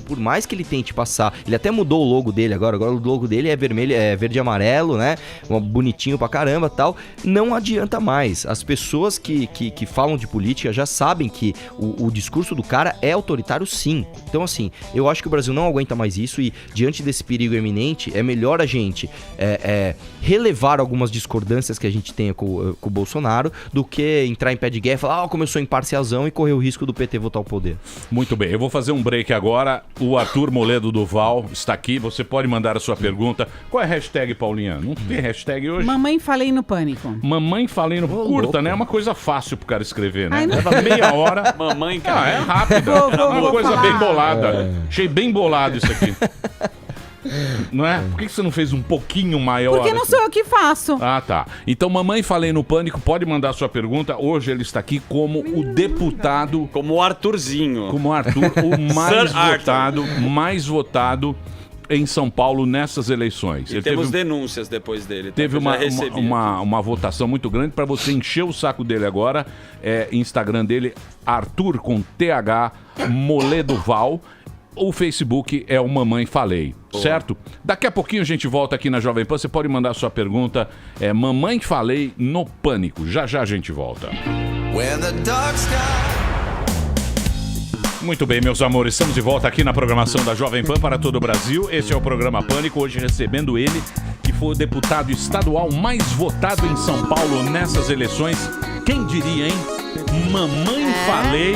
por mais que ele tente passar, ele até mudou o logo dele agora o logo dele é vermelho, verde e amarelo, né? Bonitinho pra caramba, tal. Não adianta mais. As pessoas que falam de política já sabem que o discurso do cara é autoritário, sim. Então, assim, eu acho que o Brasil não aguenta mais isso e, diante desse perigo eminente, é melhor a gente relevar algumas discordâncias que a gente tenha com o Bolsonaro do que entrar em pé de guerra e falar, como eu sou imparcialzão e correr o risco do PT voltar ao poder. Muito bem, eu vou fazer um break agora. O Arthur Moledo Duval está aqui, você pode mandar a sua pergunta. Qual é a hashtag, Paulinha? Não tem hashtag hoje? Mamãe falei no pânico. Mamãe falei no pânico. Curta, louco, né? É uma coisa fácil pro cara escrever, né? Leva meia hora. Mamãe, cara. É rápido. É uma coisa bem bolada. Achei bem bolado isso aqui. Não é? Por que você não fez um pouquinho maior? Porque não sou eu que faço. Ah, tá. Então, Mamãe Falei no Pânico, pode mandar sua pergunta. Hoje ele está aqui como o deputado... Como o Arthurzinho. Como o Arthur, o mais votado em São Paulo nessas eleições. E temos denúncias depois dele. Teve uma votação muito grande para você encher o saco dele agora. Instagram dele, Arthur com TH Moledoval. O Facebook é o Mamãe Falei, certo? Daqui a pouquinho a gente volta aqui na Jovem Pan. Você pode mandar sua pergunta. Mamãe Falei no Pânico. Já já a gente volta. Muito bem, meus amores, estamos de volta aqui na programação da Jovem Pan para todo o Brasil. Esse é o programa Pânico, hoje recebendo ele, que foi o deputado estadual mais votado em São Paulo nessas eleições. Quem diria, hein? Mamãe Falei,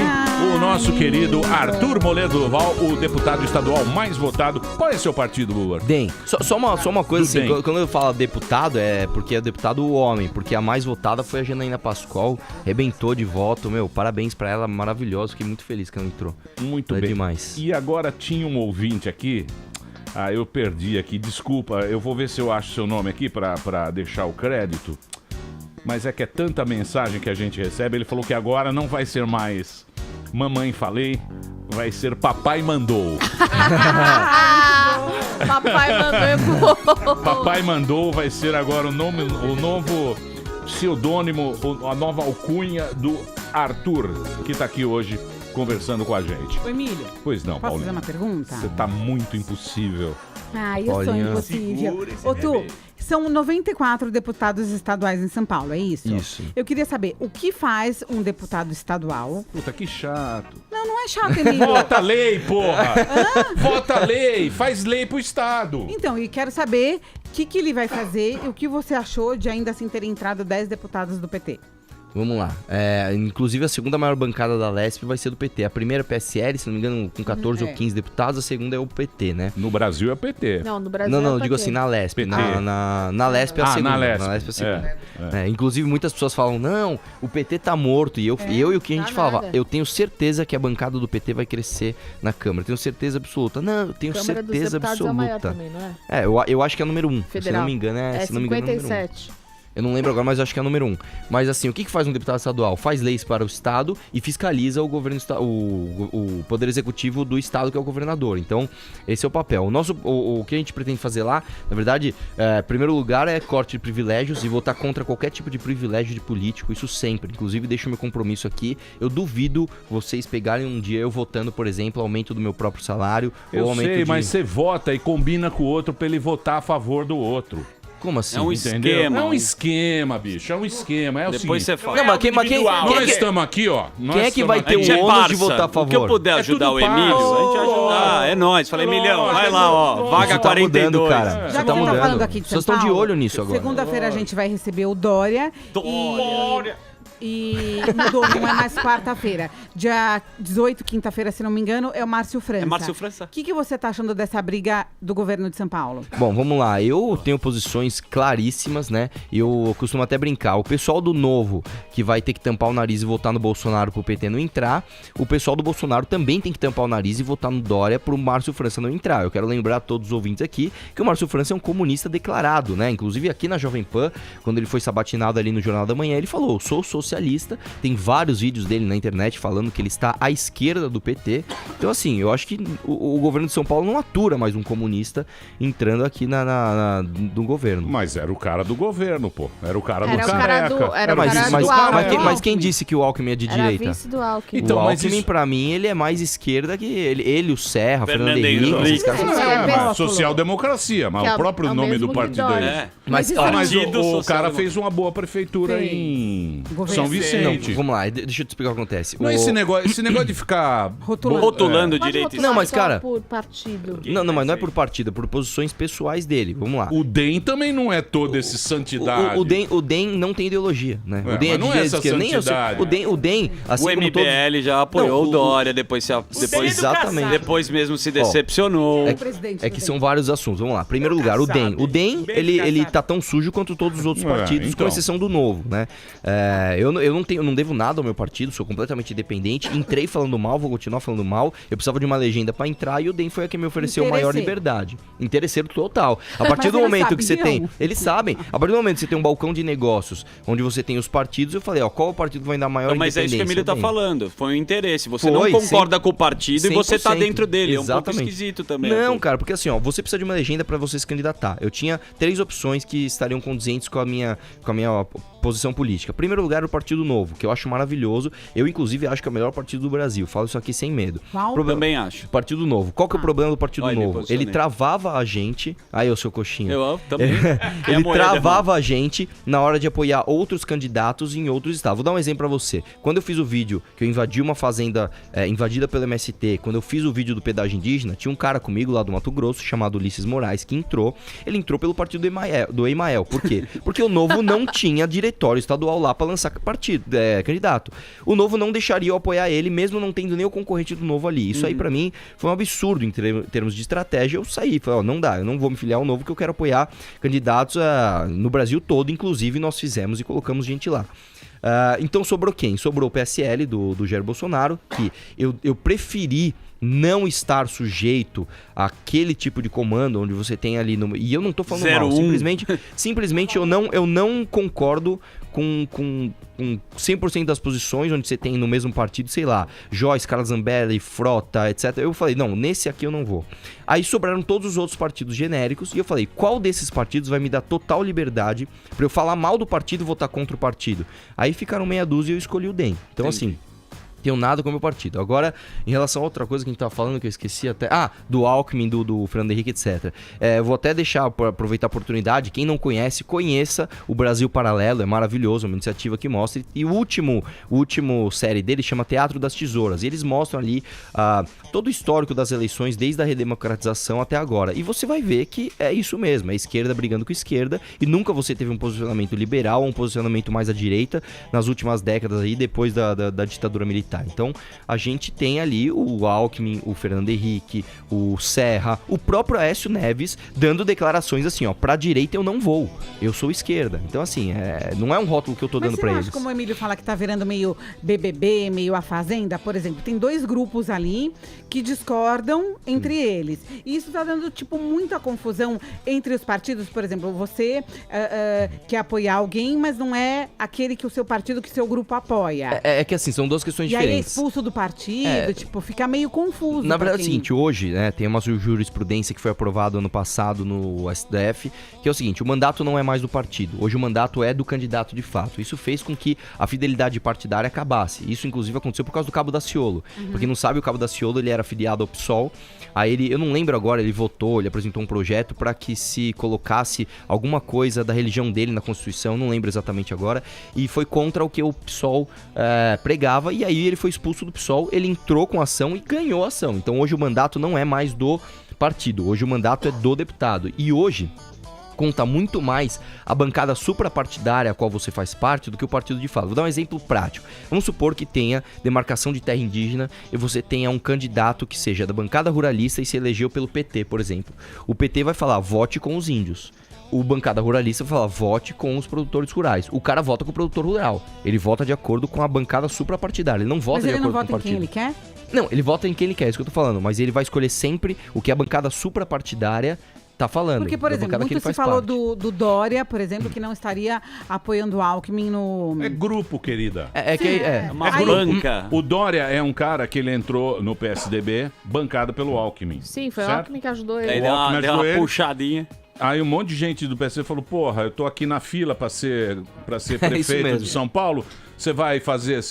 o nosso querido Arthur Moledoval, o deputado estadual mais votado. Qual é seu partido, Lula? DEM. Só uma coisa assim, quando eu falo deputado, é porque é deputado homem, porque a mais votada foi a Janaína Pascoal, arrebentou de voto, parabéns pra ela, maravilhoso, fiquei muito feliz que ela entrou. Muito bem. Demais. E agora tinha um ouvinte aqui, eu perdi aqui, desculpa, eu vou ver se eu acho seu nome aqui pra deixar o crédito. Mas é que é tanta mensagem que a gente recebe. Ele falou que agora não vai ser mais Mamãe Falei, vai ser Papai Mandou. Papai Mandou. Papai Mandou vai ser agora o novo pseudônimo, a nova alcunha do Arthur, que tá aqui hoje conversando com a gente. Ô, Emílio. Pois não, Posso Paulinho. fazer uma pergunta? Você tá muito impossível. Eu sou impossível. Tu, são 94 deputados estaduais em São Paulo, é isso? Isso. Eu queria saber, o que faz um deputado estadual? Puta, que chato. Não é chato, Emílio. Vota lei, porra! Vota lei, faz lei pro Estado. Então, e quero saber o que ele vai fazer e o que você achou de ainda assim ter entrado 10 deputados do PT. Vamos lá. Inclusive, a segunda maior bancada da Lesp vai ser do PT. A primeira é PSL, se não me engano, com 14 ou 15 deputados. A segunda é o PT, né? No Brasil é PT. Não, no Brasil Não, é digo assim, na Lesp. PT. Na Lesp é a segunda. Na Lesp é a segunda. Inclusive, muitas pessoas falam, não, o PT tá morto. E eu e o que a gente falava, nada. eu tenho certeza que a bancada do PT vai crescer na Câmara. Tenho certeza absoluta. Não, eu tenho Câmara dos certeza Deputados é a maior absoluta. também, não é? Eu acho que é a número 1. Se Federal. não me engano, É se não me engano, é a número 1. 57. Eu não lembro agora, mas acho que é a número 1. Mas assim, o que faz um deputado estadual? Faz leis para o Estado e fiscaliza o governo, o poder executivo do Estado, que é o governador. Então, esse é o papel. O que a gente pretende fazer lá, na verdade, em primeiro lugar, é corte de privilégios e votar contra qualquer tipo de privilégio de político, isso sempre. Inclusive, deixo meu compromisso aqui. Eu duvido vocês pegarem um dia eu votando, por exemplo, aumento do meu próprio salário. Eu ou aumento sei, mas você vota e combina com o outro pra ele votar a favor do outro. Como assim? É um Entendeu? esquema. É um esquema, bicho. É um esquema. É o Depois seguinte. você fala. Não, mas quem Nós estamos aqui, ó. Quem é que vai ter o A gente ônus de votar a favor? O que eu puder ajudar o Emílio, a gente vai ajudar. É nóis. Falei, Emilião, vai lá, ó. Vaga Isso tá 42. mudando, cara. Já Isso que tá você mudando. tá falando aqui de São Vocês estão de Paulo, olho nisso agora. Segunda-feira a gente vai receber o Dória. E mudou, não é mais quarta-feira. Dia 18, quinta-feira, se não me engano, é o Márcio França. É Márcio França. O que você tá achando dessa briga do governo de São Paulo? Bom, vamos lá. Eu tenho posições claríssimas, né? Eu costumo até brincar. O pessoal do Novo, que vai ter que tampar o nariz e votar no Bolsonaro pro PT não entrar, o pessoal do Bolsonaro também tem que tampar o nariz e votar no Dória pro Márcio França não entrar. Eu quero lembrar a todos os ouvintes aqui que o Márcio França é um comunista declarado, né? Inclusive aqui na Jovem Pan, quando ele foi sabatinado ali no Jornal da Manhã, ele falou, sou socialista. Tem vários vídeos dele na internet falando que ele está à esquerda do PT. Então, assim, eu acho que o governo de São Paulo não atura mais um comunista entrando aqui no governo. Mas era o cara do governo, pô. Era o cara do Era o cara do- careca. era o cara do Alckmin. Mas quem disse que o Alckmin é de Era direita? vice do Alckmin. Então, o mas Alckmin, isso- pra mim, ele é mais esquerda que ele o Serra, Fernando Fernando Henrique. Henrique. Esses caras são Mas social-democracia, mas Que é o próprio o nome mesmo do que partido Dória. é. É. Mas, Mas ó, Mas Partido o Social cara Democrata. fez uma boa prefeitura Fez. em Governo. São não, Vicente. vamos lá, deixa eu te explicar o que acontece. Não, esse negócio de ficar Rotulando Pode direito e rotular Não, mas, só cara- por partido. Não, mas não é por partido, é por posições pessoais dele. Vamos lá. O DEM também não é todo esse santidade. O DEM não tem ideologia, né? É, o DEM mas não é essa esquerda, nem eu sei. santidade. O DEM, assim O como todos... MBL já apoiou Não, o Dória, depois Exatamente. depois mesmo se decepcionou. presidente É que são vários assuntos. Vamos lá. Primeiro lugar, o DEM. O DEM, ele tá tão sujo quanto todos os outros partidos, com então. exceção do Novo, né? eu não devo nada ao meu partido, sou completamente independente. Entrei falando mal, vou continuar falando mal. Eu precisava de uma legenda pra entrar e o DEM foi a que me ofereceu maior liberdade. Interesseiro total. A partir do momento que você tem... Eles sabem. A partir do momento que você tem um balcão de negócios, onde você tem os partidos, eu falei, ó, qual o partido vai dar maior mas independência? é isso que o Emílio tá DEM. falando. Foi um interesse. Você não concorda com o partido e você tá dentro dele. Exatamente. É um pouco esquisito também. Não, cara, porque assim, ó, você precisa de uma legenda pra você se candidatar. Eu tinha 3 opções que estariam condizentes com a minha posição política. Primeiro lugar, o Partido Novo, que eu acho maravilhoso. Eu, inclusive, acho que é o melhor partido do Brasil. Falo isso aqui sem medo. Também acho. Partido Novo. Qual que é o problema do Partido Novo? Ele travava a gente... Aí, o seu coxinha. Eu também. Ele travava a gente na hora de apoiar outros candidatos em outros estados. Vou dar um exemplo pra você. Quando eu fiz o vídeo que eu invadi uma fazenda invadida pelo MST, quando eu fiz o vídeo do pedágio indígena, tinha um cara comigo lá do Mato Grosso, chamado Ulisses Moraes, que entrou. Ele entrou pelo partido do Emael. Por quê? Porque o Novo não tinha diretório estadual lá pra lançar candidato. O Novo não deixaria eu apoiar ele, mesmo não tendo nem o concorrente do Novo ali. Isso aí pra mim foi um absurdo em termos de estratégia. Eu saí, falei, ó, não dá, eu não vou me filiar ao Novo, porque eu quero apoiar candidatos no Brasil todo, inclusive nós fizemos e colocamos gente lá. Então sobrou quem? Sobrou o PSL do Jair Bolsonaro, que eu preferi não estar sujeito àquele tipo de comando onde você tem ali no... E eu não tô falando mal, simplesmente eu não concordo com 100% das posições onde você tem no mesmo partido, sei lá, Joyce, Carla Zambelli, Frota, etc. Eu falei, não, nesse aqui eu não vou. Aí sobraram todos os outros partidos genéricos e eu falei, qual desses partidos vai me dar total liberdade pra eu falar mal do partido e votar contra o partido? Aí ficaram meia dúzia e eu escolhi o DEM. Então, assim... tenho nada com o meu partido. Agora, em relação a outra coisa que a gente tava falando, que eu esqueci até... do Alckmin, do Fernando Henrique, etc. Vou até deixar, aproveitar a oportunidade, quem não conhece, conheça o Brasil Paralelo, é maravilhoso, é uma iniciativa que mostra. E o último série dele chama Teatro das Tesouras. E eles mostram ali todo o histórico das eleições, desde a redemocratização até agora. E você vai ver que é isso mesmo, é esquerda brigando com esquerda, e nunca você teve um posicionamento liberal ou um posicionamento mais à direita nas últimas décadas aí, depois da ditadura militar. Então, a gente tem ali o Alckmin, o Fernando Henrique, o Serra, o próprio Aécio Neves dando declarações assim, ó, pra direita eu não vou, eu sou esquerda. Então, assim, não é um rótulo que eu tô dando pra eles. Mas como o Emílio fala que tá virando meio BBB, meio a Fazenda, por exemplo, tem 2 grupos ali que discordam entre eles. E isso tá dando, tipo, muita confusão entre os partidos. Por exemplo, você quer apoiar alguém, mas não é aquele que o seu partido, que o seu grupo apoia. É que, assim, são 2 questões diferentes. E aí é expulso do partido, tipo, fica meio confuso. Na verdade é o seguinte, hoje, né, tem uma jurisprudência que foi aprovada ano passado no STF, que é o seguinte, o mandato não é mais do partido, hoje o mandato é do candidato de fato. Isso fez com que a fidelidade partidária acabasse. Isso, inclusive, aconteceu por causa do Cabo Daciolo. Pra quem não sabe, o Cabo Daciolo, ele era filiado ao PSOL. Aí eu não lembro agora, ele votou, ele apresentou um projeto para que se colocasse alguma coisa da religião dele na Constituição, não lembro exatamente agora, e foi contra o que o PSOL pregava, e aí ele foi expulso do PSOL, ele entrou com a ação e ganhou a ação. Então hoje o mandato não é mais do partido, hoje o mandato é do deputado. E hoje conta muito mais a bancada suprapartidária a qual você faz parte do que o partido de fato. Vou dar um exemplo prático. Vamos supor que tenha demarcação de terra indígena e você tenha um candidato que seja da bancada ruralista e se elegeu pelo PT, por exemplo. O PT vai falar, vote com os índios. O bancada ruralista vai falar, vote com os produtores rurais. O cara vota com o produtor rural. Ele vota de acordo com a bancada suprapartidária. Ele não vota de acordo com o partido. Mas ele não vota em quem ele quer? Não, ele vota em quem ele quer, é isso que eu tô falando. Mas ele vai escolher sempre o que a bancada suprapartidária tá falando. Porque, por exemplo, muito se falou do Dória, por exemplo, que não estaria apoiando o Alckmin no... É grupo, querida. Uma banca. O Dória é um cara que ele entrou no PSDB, bancado pelo Alckmin. Sim, foi certo? o Alckmin que ajudou ele. Aí deu uma puxadinha. Aí um monte de gente do PSDB falou, porra, eu tô aqui na fila pra ser prefeito de São Paulo, você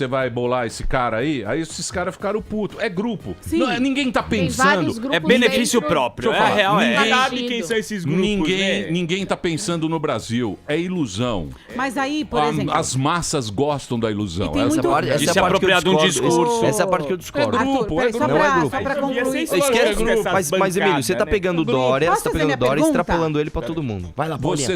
vai bolar esse cara aí? Aí esses caras ficaram putos. É grupo. Não, ninguém tá pensando. É benefício próprio. É real, ninguém sabe quem são esses grupos, ninguém tá pensando no Brasil. É ilusão. Mas aí, por exemplo... As massas gostam da ilusão. De se apropriar de um discurso. Essa é a parte que eu discordo. É grupo, não é grupo. Só pra concluir. Mas, Emílio, você tá pegando o Dória, e extrapolando ele pra todo mundo. Vai lá, Paulinha.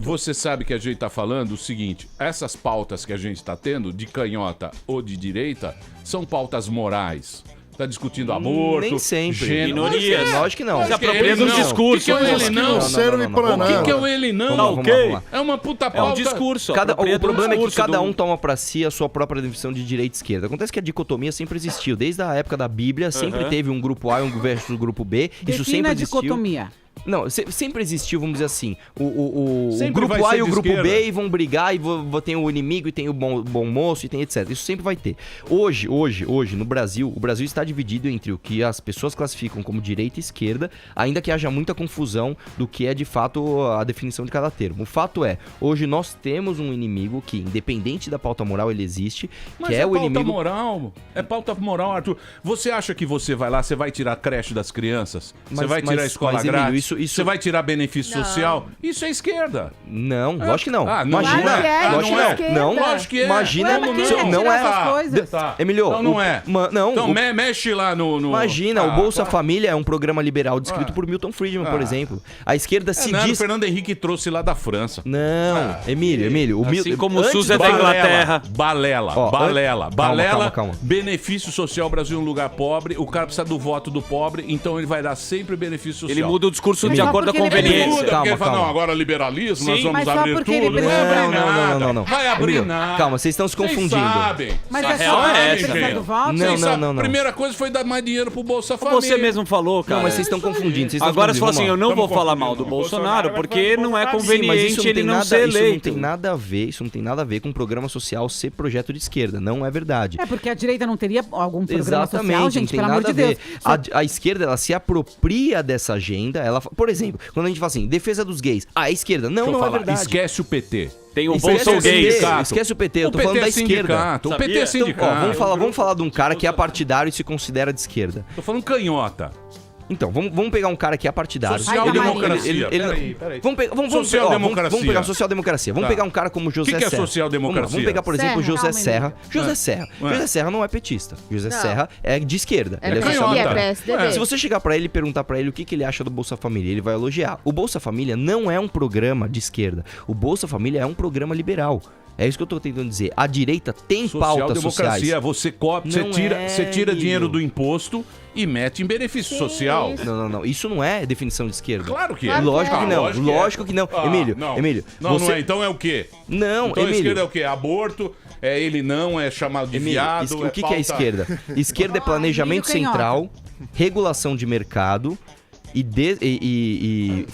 Você sabe que a gente tá falando o seguinte, essas pautas que a gente tá tendo, de canhota ou de direita, são pautas morais. Tá discutindo aborto. Nem sempre. Minorias. Lógico que não. Se apropria do discurso. O que é o ele não? Não serve pra O nada. que é o ele não? Vamos lá. É uma puta É pauta. um discurso. O problema é que cada um toma pra si a sua própria definição de direita e esquerda. Acontece que a dicotomia sempre existiu. Desde a época da Bíblia, sempre teve um grupo A e um versus o grupo B. Isso sempre a existiu. dicotomia. Não, sempre existiu, vamos dizer assim, o Sempre vai grupo A ser e o de grupo esquerda. B e vão brigar e tem o inimigo e tem o bom moço e tem etc. Isso sempre vai ter. Hoje, no Brasil, o Brasil está dividido entre o que as pessoas classificam como direita e esquerda, ainda que haja muita confusão do que é de fato a definição de cada termo. O fato é, hoje nós temos um inimigo que, independente da pauta moral, ele existe, Mas que é o pauta inimigo... moral. É pauta moral, Arthur. Você acha que você vai lá, você vai tirar a creche das crianças? Você vai tirar a escola Emílio, grátis? isso- Você vai tirar benefício social? Isso é esquerda. Não, lógico que não. Ah, não Imagina, Claro que é, lógico não é. que não. Lógico que é. Imagina, Ué, mas quem quer não tirar é. essas coisas? Tá. Emilio, Então não é. Não, Então o- mexe lá no... Imagina, Ah, o Bolsa tá. Família é um programa liberal descrito por Milton Friedman, por exemplo. A esquerda se Não, o diz... Fernando Henrique trouxe lá da França. Não, Emílio, o Assim como o antes SUS é do- da Inglaterra. Balela. Ó, Balela. calma. Benefício social, Brasil é um lugar pobre. O cara precisa do voto do pobre, então ele vai dar sempre benefício social. Ele muda o discurso Mas de só acordo com a porque ele conveniência. Muda, porque ele fala, Calma. não, agora liberalismo, nós Sim, vamos mas só abrir porque tudo. ele Não vai abrir Não, nada. não. Vai abrir Emílio, nada. calma, vocês estão se Vocês confundindo. sabem. Mas A é real só é a essa, questão gente. do voto? Não, Vocês sabem, não. A primeira coisa foi dar mais dinheiro pro Bolsa Família. Você mesmo falou, cara. Não, mas vocês estão confundindo. vocês estão Agora você falou assim, confundindo, eu não Vamos vou falar confundir, mal do não. Bolsonaro porque não é Sim, mas conveniente isso ele não nada, ser isso não eleito. tem nada a ver, isso não tem nada a ver com programa social ser projeto de esquerda, não é verdade. É porque a direita não teria algum programa Exatamente, social, gente, não tem pelo amor nada de a Deus. ver. A esquerda, ela se apropria dessa agenda, por exemplo, quando a gente fala assim, defesa dos gays, a esquerda, não, Deixa eu não é falar, verdade. esquece o PT. Tem um Esquece Bolsonaro o PT, gay. esquece o PT, eu tô O falando PT da é esquerda. sindicato. O PT é Sabia? sindicato. Ó, vamos falar de um cara que é partidário e se considera de esquerda. Tô falando canhota. Então, vamos pegar um cara que é partidário. Social-democracia. Peraí. Vamos Social-democracia. pegar social-democracia. Vamos Tá. pegar um cara como José que é Serra. social-democracia? Vamos pegar, por exemplo, Serra. José Calma, Serra. Emílio. José Serra. Ué. José Serra não é petista. José Não. Serra é de esquerda. É Ele PSDB, canhota. é PSDB. Se você chegar pra ele e perguntar pra ele o que ele acha do Bolsa Família, ele vai elogiar. O Bolsa Família não é um programa de esquerda. O Bolsa Família é um programa liberal. É isso que eu tô tentando dizer. A direita tem pautas sociais. Social-democracia, você Não tira é, dinheiro Emílio. do imposto e mete em benefício social. Não. Isso não é definição de esquerda. Claro que é. Claro Lógico que não. lógico Lógico que não. Ah, Emílio, não. você... Não é. Então é o quê? Não, Então a Emílio. esquerda é o quê? Aborto, ele não é chamado de Emílio, viado. o que é pauta- esquerda? Esquerda é planejamento Emílio central, regulação de mercado e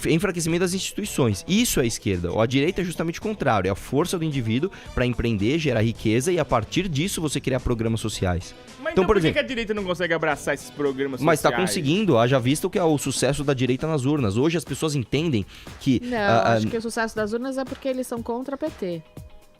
enfraquecimento das instituições. Isso é esquerda. A direita é justamente o contrário. É a força do indivíduo para empreender, gerar riqueza e a partir disso você criar programas sociais. Mas Então, por por que exemplo, que a direita não consegue abraçar esses programas sociais? mas está conseguindo, haja visto que é o sucesso da direita nas urnas. Hoje as pessoas entendem que... Não, acho que o sucesso das urnas é porque eles são contra PT.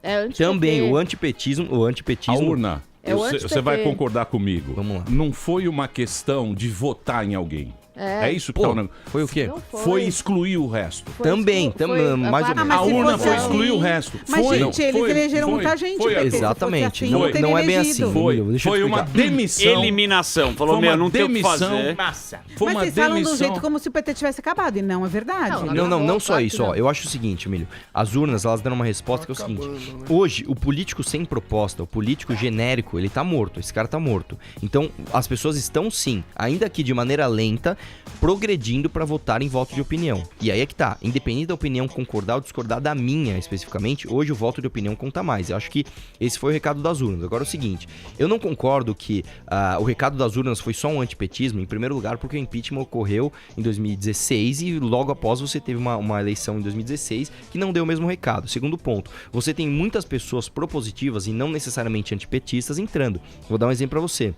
É anti-PT. Também o antipetismo... A urna, É o você anti-PT. vai concordar comigo. Vamos lá. Não foi uma questão de votar em alguém. É isso que tá o negócio. Foi o quê? Não Foi excluir o resto. Também, mais ou Ah, menos. mas A se urna fosse foi assim- excluir o resto. Mas, Foi, gente, eles foi, elegeram foi, muita gente. foi, PT. Se fosse Exatamente. assim, Não, teria não é bem elegido. assim. Foi, Emílio, deixa eu foi uma explicar. demissão. Eliminação. Falou, Foi uma meu, não tem o que demissão. fazer. Massa. Foi Mas uma vocês falam de um demissão. jeito como se o PT tivesse acabado, e não é verdade. Não só Claro que isso, ó. não. Eu acho o seguinte, Emílio. As urnas, elas deram uma resposta que é o seguinte. Hoje, o político sem proposta, o político genérico, ele tá morto. Esse cara tá morto. Então, as pessoas estão, sim, ainda que de maneira lenta, progredindo pra votar em voto de opinião. E aí é que tá. Independente da opinião concordar ou discordar da minha, especificamente, hoje o voto de opinião conta mais. Eu acho que esse foi o recado das urnas. Agora é o seguinte. Eu não concordo que o recado das urnas foi só um antipetismo, em primeiro lugar, porque o impeachment ocorreu em 2016 e logo após você teve uma eleição em 2016 que não deu o mesmo recado. Segundo ponto, você tem muitas pessoas propositivas e não necessariamente antipetistas entrando. Vou dar um exemplo pra você.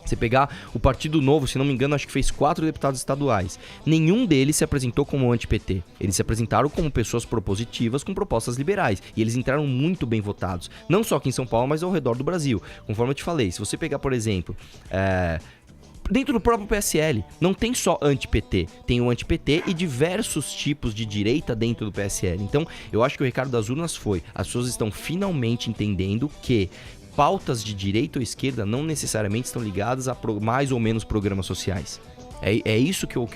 Você pegar o Partido Novo, se não me engano, acho que fez 4 deputados estaduais. Nenhum deles se apresentou como anti-PT. Eles se apresentaram como pessoas propositivas com propostas liberais. E eles entraram muito bem votados. Não só aqui em São Paulo, mas ao redor do Brasil. Conforme eu te falei, se você pegar, por exemplo... Dentro do próprio PSL, não tem só anti-PT, tem o anti-PT e diversos tipos de direita dentro do PSL. Então, eu acho que o recado das urnas foi, as pessoas estão finalmente entendendo que pautas de direita ou esquerda não necessariamente estão ligadas a mais ou menos programas sociais. É isso que eu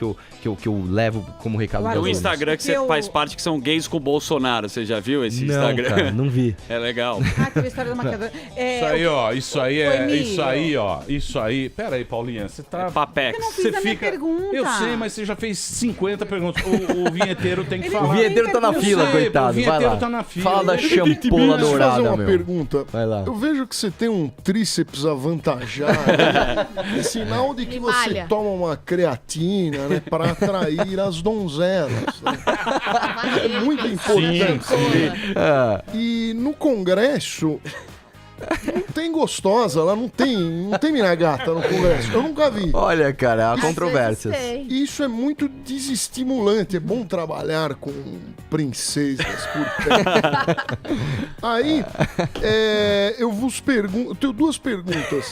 levo como recado Tem pra um vocês. Instagram que você faz parte que são gays com o Bolsonaro. Você já viu esse Não, Instagram? cara, não vi. É legal. Teve a história da maquiadora. Isso aí, ó. Isso aí é. Emílio. Isso aí, ó. Isso aí. Pera aí, Paulinha. Você tá. Papex. Eu não fiz a minha pergunta. Eu sei, mas você já fez 50 perguntas. O vinheteiro tem que falar. O vinheteiro tá na Eu fila, sei, coitado. O vinheteiro Vai lá. tá na fila. Fala da champola Deixa eu dourada, fazer uma meu. pergunta. Vai lá. Eu vejo que você tem um tríceps avantajado. É sinal de que você malha. toma uma creatina, né? Para atrair as donzelas. Né? É muito importante. E no Congresso... Não tem gostosa lá, não tem mina gata no Congresso. Eu nunca vi. Olha, cara, há controvérsias. Isso é muito desestimulante. É bom trabalhar com princesas por perto. Aí, eu vos pergunto. Eu tenho duas perguntas.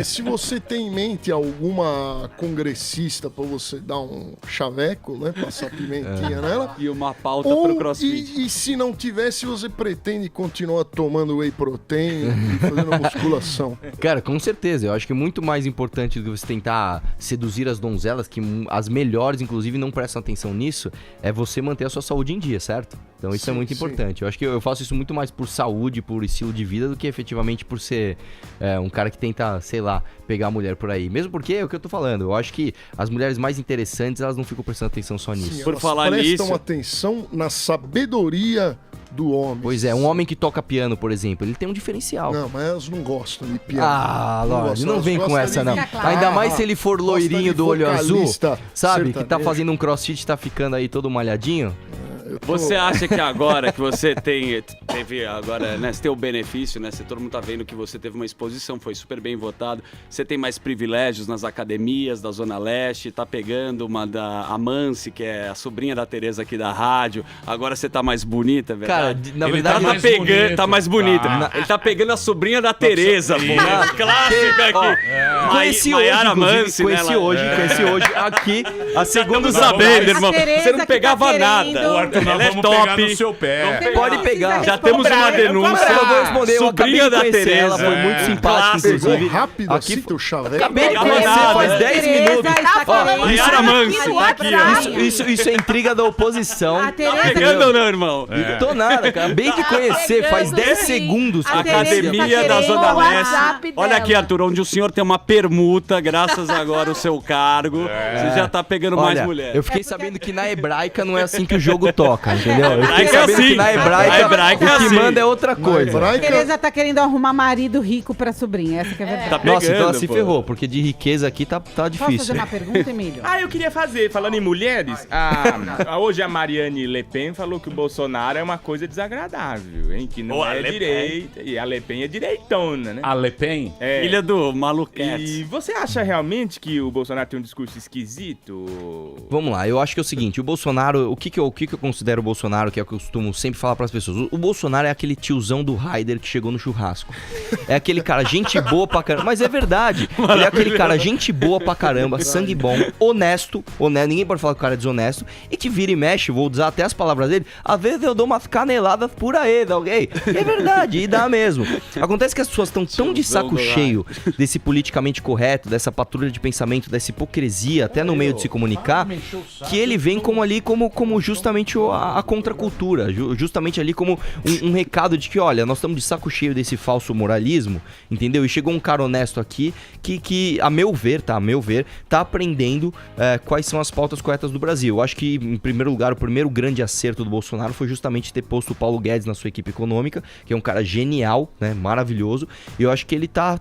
Se você tem em mente alguma congressista pra você dar um chaveco, né? Passar pimentinha nela. E uma pauta pro CrossFit. E se não tivesse, você pretende continuar tomando whey protein e fazendo musculação? Cara, com certeza. Eu acho que é muito mais importante do que você tentar seduzir as donzelas, que as melhores, inclusive, não prestam atenção nisso, é você manter a sua saúde em dia, certo? Então isso é muito importante. Eu acho que eu faço isso muito mais por saúde, por estilo de vida, do que efetivamente por ser um cara que tenta, sei lá, pegar a mulher por aí. Mesmo porque é o que eu tô falando. Eu acho que as mulheres mais interessantes, elas não ficam prestando atenção só nisso. Sim, elas prestam atenção na sabedoria do homem. Pois é, um homem que toca piano, por exemplo, ele tem um diferencial. Não, mas elas não gostam de piano. Ah, Lorde, não elas vem com gostam essa, de não. guitarra. Ainda mais se ele for loirinho do olho azul, sabe? sertanejo. Que tá fazendo um crossfit e tá ficando aí todo malhadinho. Você acha que agora que você teve agora, né, você tem o benefício, né, todo mundo tá vendo que você teve uma exposição, foi super bem votado, você tem mais privilégios nas academias da Zona Leste, tá pegando uma da Amance, que é a sobrinha da Tereza aqui da rádio, agora você tá mais bonita, é verdade? Cara, na verdade... Tá mais bonita. Ele tá pegando a sobrinha da Tereza, pô. Clássica aqui. Conheci Maiara Mance, né? conheci hoje aqui, a segunda sabendo, irmão. Tereza Você não que pegava tá querendo. nada. O Arthur, nós Ela é vamos top. pegar no seu pé. Pode pegar. Já temos uma denúncia. Eu vou responder, eu acabei Sobrinha de da conhecer Tereza. ela, foi muito simpática, Clássico. inclusive. Rápido Aqui assim, teu chaveco. Acabei de Pegava conhecer nada, faz né? 10 Tereza minutos. está querendo Maiara Mance, tá aqui, ó. Isso é intriga da oposição. A Tereza Tá pegando ou não, irmão? Tô nada, acabei de conhecer, faz 10 segundos que eu conheci. Academia da Zona Leste. Olha aqui, Arthur, onde o senhor tem uma permuta, graças agora ao seu cargo. Você já tá pegando mais Olha, mulher. eu fiquei sabendo que na hebraica não é assim que o jogo toca, entendeu? Eu fiquei Hebraica é sabendo assim. que na hebraica, Hebraica é o que assim. manda é outra coisa. A Tereza tá querendo arrumar marido rico pra sobrinha, essa que é a verdade. Tá pegando, Nossa, então ela se pô. ferrou, porque de riqueza aqui tá Posso difícil. fazer uma pergunta, Emílio? Eu queria fazer, falando em mulheres, hoje a Mariane Le Pen falou que o Bolsonaro é uma coisa desagradável, hein? Que não a é Le Pen. direita. E a Le Pen é direitona, né? A Le Pen? É. Filha do Maluquete. E você acha realmente que o Bolsonaro tem um discurso esquisito? Vamos lá, eu acho que é o seguinte, o Bolsonaro, o que eu considero o Bolsonaro, que eu costumo sempre falar pras pessoas, o Bolsonaro é aquele tiozão do Raider que chegou no churrasco. É aquele cara, gente boa pra caramba, mas é verdade. Ele é aquele cara, gente boa pra caramba, sangue bom, honesto, ninguém pode falar que o cara é desonesto, e que vira e mexe, vou usar até as palavras dele, às vezes eu dou umas caneladas por aí, ok? E é verdade, e dá mesmo. Acontece que as pessoas estão tão de saco cheio desse politicamente correto, dessa patrulha de pensamento, dessa hipocrisia, até no meio de se comunicar, que ele vem como ali como justamente a contracultura, justamente ali como um recado de que, olha, nós estamos de saco cheio desse falso moralismo, entendeu? E chegou um cara honesto aqui que a meu ver, tá aprendendo quais são as pautas corretas do Brasil. Eu acho que, em primeiro lugar, o primeiro grande acerto do Bolsonaro foi justamente ter posto o Paulo Guedes na sua equipe econômica, que é um cara genial, né, maravilhoso, e eu acho que ele tá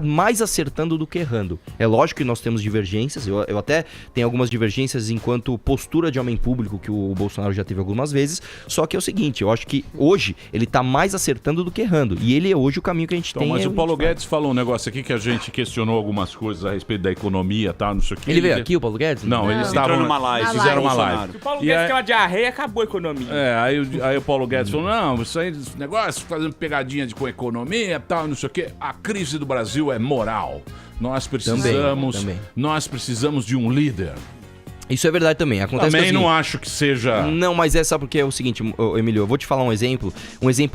mais acertando do que errando. É lógico que nós temos divergências, eu até tenho algumas divergências enquanto postura de homem público que o Bolsonaro já teve algumas vezes, só que é o seguinte, eu acho que hoje ele tá mais acertando do que errando, e ele é hoje o caminho que a gente tem. Mas o Paulo Guedes falou um negócio aqui que a gente questionou algumas coisas a respeito da economia e tal, não sei o que. Ele veio aqui, o Paulo Guedes? Não, eles estavam numa live. Fizeram uma live. O Paulo Guedes tem uma diarreia e acabou a economia. Aí o Paulo Guedes falou, não, isso aí, esse negócio, fazendo pegadinha com a economia e tal, não sei o que. A crise do Brasil é moral. Nós precisamos de um líder. Isso é verdade também. Acontece Também que, assim, não acho que seja... Não, mas sabe porque é o seguinte, Emílio, eu vou te falar um exemplo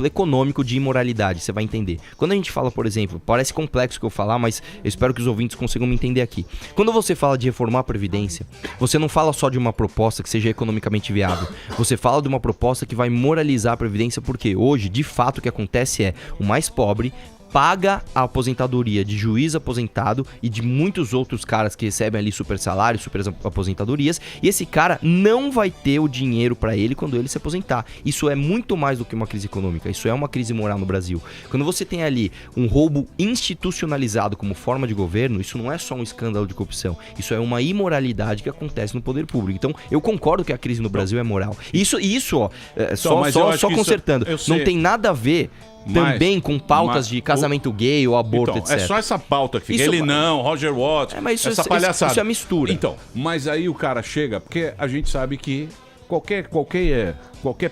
econômico de imoralidade, você vai entender. Quando a gente fala, por exemplo, parece complexo que eu falar, mas eu espero que os ouvintes consigam me entender aqui. Quando você fala de reformar a Previdência, você não fala só de uma proposta que seja economicamente viável. Você fala de uma proposta que vai moralizar a Previdência, porque hoje, de fato, o que acontece é o mais pobre paga a aposentadoria de juiz aposentado e de muitos outros caras que recebem ali super salários, super aposentadorias, e esse cara não vai ter o dinheiro pra ele quando ele se aposentar. Isso é muito mais do que uma crise econômica, isso é uma crise moral no Brasil. Quando você tem ali um roubo institucionalizado como forma de governo, isso não é só um escândalo de corrupção, isso é uma imoralidade que acontece no poder público. Então, eu concordo que a crise no Brasil é moral. Isso ó, só consertando, não tem nada a ver também com pautas de casamento gay ou aborto, etc. É só essa pauta que fica. Roger Waters, mas essa palhaçada. Isso é mistura. Então, mas aí o cara chega, porque a gente sabe que qualquer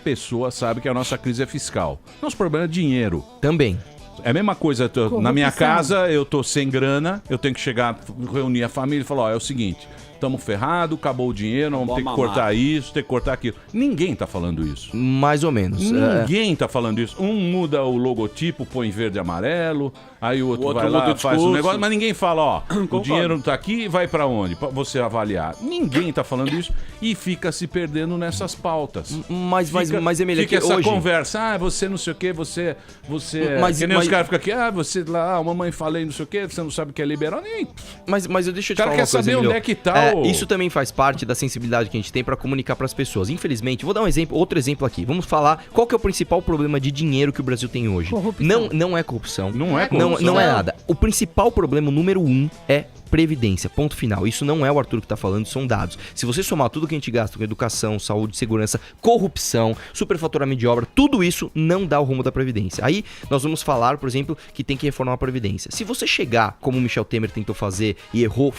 pessoa sabe que a nossa crise é fiscal. Nosso problema é dinheiro. Também. É a mesma coisa, na minha casa eu tô sem grana, eu tenho que chegar, reunir a família e falar, é o seguinte... Estamos ferrados, acabou o dinheiro, vamos ter que cortar isso, ter que cortar aquilo. Ninguém tá falando isso. Mais ou menos. Ninguém tá falando isso. Um muda o logotipo, põe verde e amarelo, aí o outro vai lá, faz um negócio, mas ninguém fala, ó, o dinheiro não tá aqui, vai pra onde? Pra você avaliar. Ninguém tá falando isso e fica se perdendo nessas pautas. Mas Emílio, fica essa conversa, você não sei o que, você que nem os caras ficam aqui, você lá, mamãe falei não sei o que, você não sabe o que é liberal, nem... Mas eu deixo eu te falar uma coisa, Emílio. Onde é que tá isso também faz parte da sensibilidade que a gente tem pra comunicar pras pessoas. Infelizmente, vou dar outro exemplo aqui. Vamos falar qual que é o principal problema de dinheiro que o Brasil tem hoje. Não é corrupção. Não é corrupção. Não é nada. O principal problema, número 1, é Previdência, ponto final. Isso não é o Arthur que tá falando, são dados. Se você somar tudo que a gente gasta com educação, saúde, segurança, corrupção, superfaturamento de obra, tudo isso não dá o rumo da Previdência. Aí nós vamos falar, por exemplo, que tem que reformar a Previdência. Se você chegar, como o Michel Temer tentou fazer e errou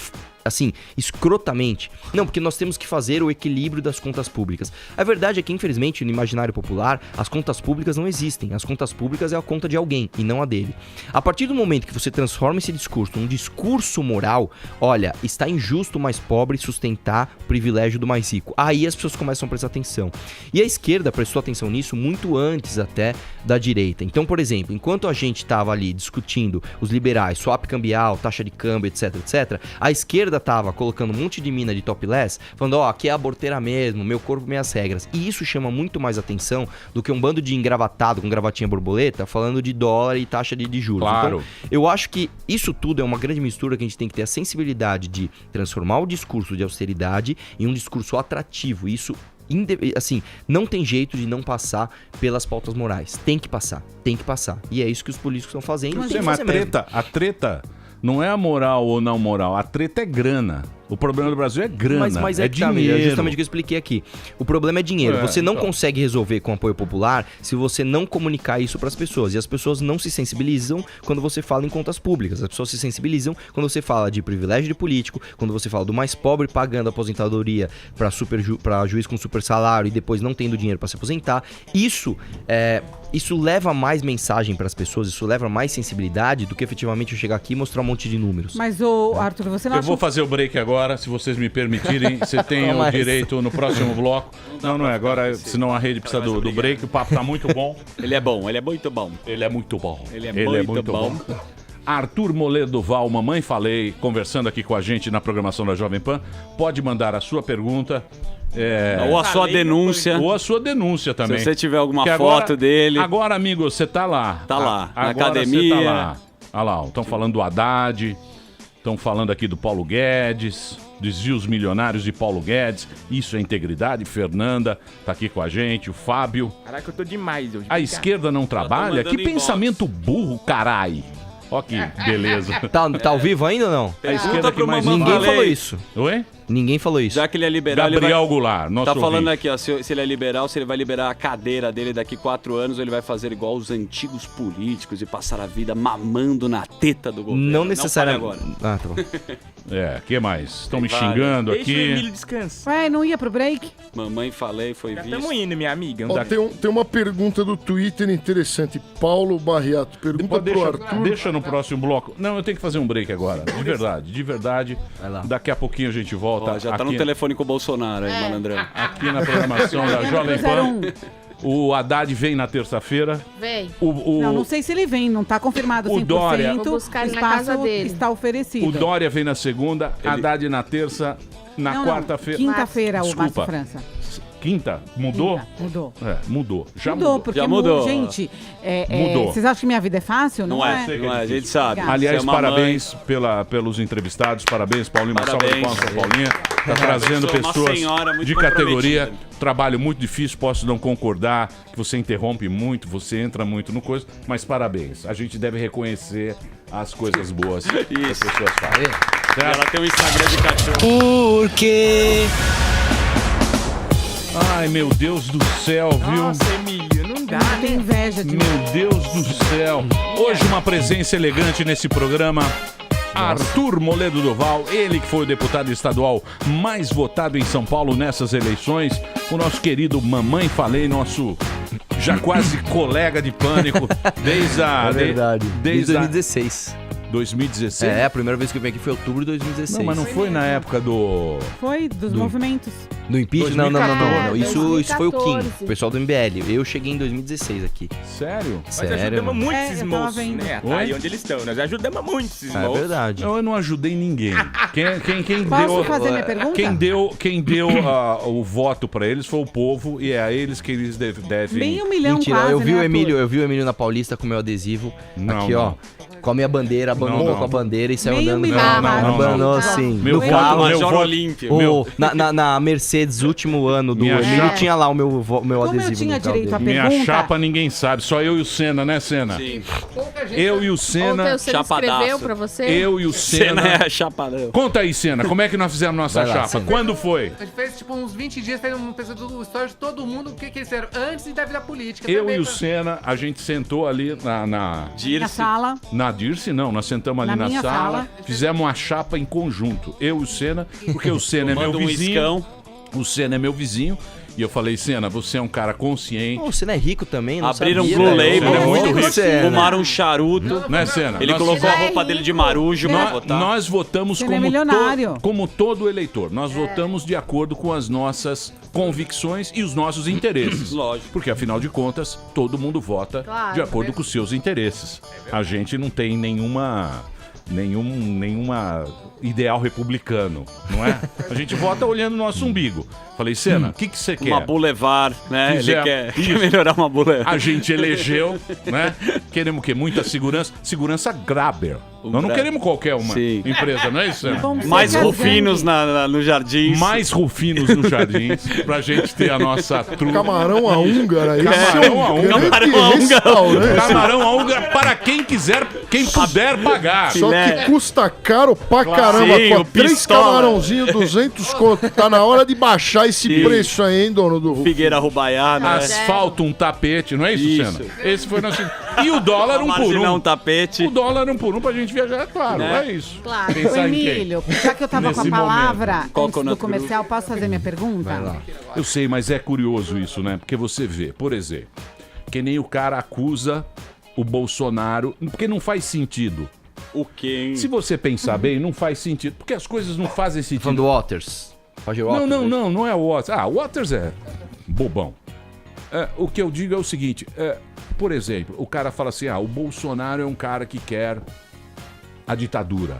assim, escrotamente. Não, porque nós temos que fazer o equilíbrio das contas públicas. A verdade é que, infelizmente, no imaginário popular, as contas públicas não existem. As contas públicas é a conta de alguém e não a dele. A partir do momento que você transforma esse discurso num discurso moral, olha, está injusto o mais pobre sustentar o privilégio do mais rico. Aí as pessoas começam a prestar atenção. E a esquerda prestou atenção nisso muito antes até da direita. Então, por exemplo, enquanto a gente estava ali discutindo os liberais, swap cambial, taxa de câmbio, etc, etc, a esquerda tava colocando um monte de mina de topless, falando, aqui é aborteira mesmo, meu corpo, minhas regras. E isso chama muito mais atenção do que um bando de engravatado com gravatinha borboleta falando de dólar e taxa de juros. Claro. Então, eu acho que isso tudo é uma grande mistura que a gente tem que ter a sensibilidade de transformar o discurso de austeridade em um discurso atrativo. Isso assim, não tem jeito de não passar pelas pautas morais. Tem que passar. E é isso que os políticos estão fazendo. Mas a treta não é a moral ou não moral, a treta é grana. O problema do Brasil é grana, mas é dinheiro. É justamente o que eu expliquei aqui. O problema é dinheiro. Você não consegue resolver com apoio popular se você não comunicar isso para as pessoas. E as pessoas não se sensibilizam quando você fala em contas públicas. As pessoas se sensibilizam quando você fala de privilégio de político, quando você fala do mais pobre pagando aposentadoria para juiz com super salário e depois não tendo dinheiro para se aposentar. Isso leva mais mensagem para as pessoas, isso leva mais sensibilidade do que efetivamente eu chegar aqui e mostrar um monte de números. Mas, Arthur, você não acha... Eu vou fazer o break agora, se vocês me permitirem. Você tem o direito no próximo bloco. Não é agora, senão a rede precisa do break. O papo tá muito bom. Ele é bom, ele é muito bom. Ele é muito bom. Ele é muito bom. Arthur Moledo Val, Mamãe Falei, conversando aqui com a gente na programação da Jovem Pan. Pode mandar a sua pergunta. Ou a sua denúncia. Ou a sua denúncia também. Se você tiver alguma foto dele. Agora, amigo, você tá lá. Tá lá, na agora academia. Você tá lá. Olha lá, estão falando do Haddad, estão falando aqui do Paulo Guedes, desvios milionários de Paulo Guedes. Isso é integridade. Fernanda tá aqui com a gente, o Fábio. Caraca, eu tô demais. A esquerda não trabalha? Que pensamento burro, carai. Ó que beleza. Tá ao vivo ainda ou não? A esquerda que mais... Ninguém falou isso. Oi? Ninguém falou isso. Já que ele é liberal, Gabriel Goulart, nosso tá falando ouvinte. aqui, ó, se ele é liberal, se ele vai liberar a cadeira dele daqui 4 anos, ele vai fazer igual os antigos políticos e passar a vida mamando na teta do governo. Não necessariamente. Tá bom. Que mais? Estão me xingando Deixa o aqui. Emílio descansa. Ué, não ia pro break? Mamãe Falei, foi visto. Estamos indo, minha amiga. Tem uma pergunta do Twitter interessante. Paulo Barriato pergunta pro Arthur. Deixa no próximo bloco. Não, eu tenho que fazer um break agora. De verdade. Daqui a pouquinho a gente volta. volta. Ó, já tá no telefone com o Bolsonaro aí, malandrão. Aqui na programação da Jovem Pan. O Haddad vem na terça-feira. Vem. Não sei se ele vem, não tá confirmado 100%. O Dória. Vou buscar ele na espaço casa dele. está oferecido. O Dória vem na segunda, Haddad na terça, na quarta-feira. Quinta-feira, o Desculpa. Márcio França. Quinta? Mudou? Mudou. Mudou. Já mudou. Porque já mudou. Gente, Mudou. vocês acham que minha vida é fácil? Não é, a gente sabe. Aliás, Você é parabéns pelos entrevistados, parabéns, Paulinho. Uma salva de palmas pra Paulinha. Tá trazendo pessoas de categoria. Trabalho muito difícil, posso não concordar, que você interrompe muito, você entra muito no coisa, mas parabéns. A gente deve reconhecer as coisas boas que as pessoas fazem. Ela tem um Instagram de cachorro. Por quê? Ai, meu Deus do céu, viu? Nossa, Emílio, não dá. Tem inveja de Meu Deus do céu. Hoje uma presença elegante nesse programa. Arthur Moledo Duval, ele que foi o deputado estadual mais votado em São Paulo nessas eleições. O nosso querido Mamãe Falei, nosso já quase colega de Pânico desde a... É verdade. Desde 2016. 2016? É, a primeira vez que eu vim aqui foi em outubro de 2016. Não, mas não foi na época do... Foi, dos movimentos. Do impeachment? Não. 2014. Isso foi o Kim, 2014. o pessoal do MBL. Eu cheguei em 2016 aqui. Sério? Nós Sério, ajudamos mano. muito É, esses eu tava moços, vendo. né? Oi? Aí onde eles estão. Nós ajudamos muito esses É moços. verdade. Eu não ajudei ninguém. Quem Posso deu... fazer minha pergunta? Quem deu o voto pra eles foi o povo e é a eles que eles devem... Meio milhão Mentira, quase, eu vi né, o Arthur? Emílio, na Paulista com o meu adesivo. Não, aqui, não. ó. Com a minha bandeira, abandonou Não. com a bandeira e saiu Meio andando. milhão, Abandonou assim. Meu no voto, carro. meu Major voto. Olímpia. Na Mercedes, último ano do Minha Emílio, chapa. tinha lá o meu Como adesivo. eu tinha no carro direito a dele. Minha pergunta... chapa ninguém sabe, só eu e o Senna, né, Senna? Sim. Eu e o Ontem Senna... o Senna Chapadaço. escreveu pra você? Eu e o Cena Senna... é chapadão. Conta aí, Senna, como é que nós fizemos nossa Vai lá, chapa? Senna. Quando foi? A gente fez tipo uns 20 dias, fez um pensador do história de todo mundo, o que eles fizeram antes da vida política. Eu também, e o pra- Senna, a gente sentou ali na Na Dirce. sala. Dirce, não, nós sentamos ali Na na minha sala, sala. fizemos uma chapa em conjunto, eu e o Senna, porque o Senna é meu Tomando um vizinho, iscão. o Senna é meu vizinho, e eu falei, Senna, você é um cara consciente, Pô, você não é rico também, não Abriram um sabia, Blue velho. Label, Você é muito rico. fumaram um charuto. né, Senna? Ele Nós- colocou a Ele é roupa dele de rico. marujo pra Nós, votar. nós votamos Ele é milionário. como todo eleitor. Nós votamos de acordo com as nossas convicções e os nossos interesses. Lógico. Porque, afinal de contas, todo mundo vota Claro, de acordo com os seus interesses. A gente não tem nenhuma ideal republicano, não é? A gente vota olhando o nosso umbigo. Falei, Senna, o que você quer? Uma Boulevard, né? Fizer- Ele quer Isso. melhorar uma Boulevard. A gente elegeu, né? Queremos o quê? Muita segurança. Segurança Graber. Nós não queremos qualquer uma Sim. empresa, não é isso, Senna? Vamos Mais ser rufinos nos jardins. Mais rufinos nos jardins, pra gente ter a nossa trupe. Camarão à húngara, esse Camarão é à um húngara. grande Camarão à húngara. restaurante. Camarão à húngara para quem quiser, quem puder pagar. Só que custa caro pra caramba. Sim, Com o 3 pistola. camarãozinhos, 200 conto. Tá na hora de baixar esse Sim. preço aí, hein, dono do Rufo? Figueira Rubaiana. né? Asfalto, um tapete, não é isso, Isso. Senna? Esse foi nosso... E o dólar um por Marginar um. um tapete. O dólar um por um pra gente viajar, claro, Né? é isso. Claro. Ô, Pensar em quem? Emílio, já que eu tava com a Nesse palavra momento. antes Coconut do comercial, posso fazer minha pergunta? Vai lá. Eu sei, mas é curioso isso, né? Porque você vê, por exemplo, que nem o cara acusa o Bolsonaro, porque não faz sentido. O quê, hein? Se você pensar bem, não faz sentido, porque as coisas não fazem Falando sentido. do Waters. Roger Waters. Não é o Waters. Ah, o Waters é bobão. O que eu digo é o seguinte, por exemplo, o cara fala assim, o Bolsonaro é um cara que quer a ditadura.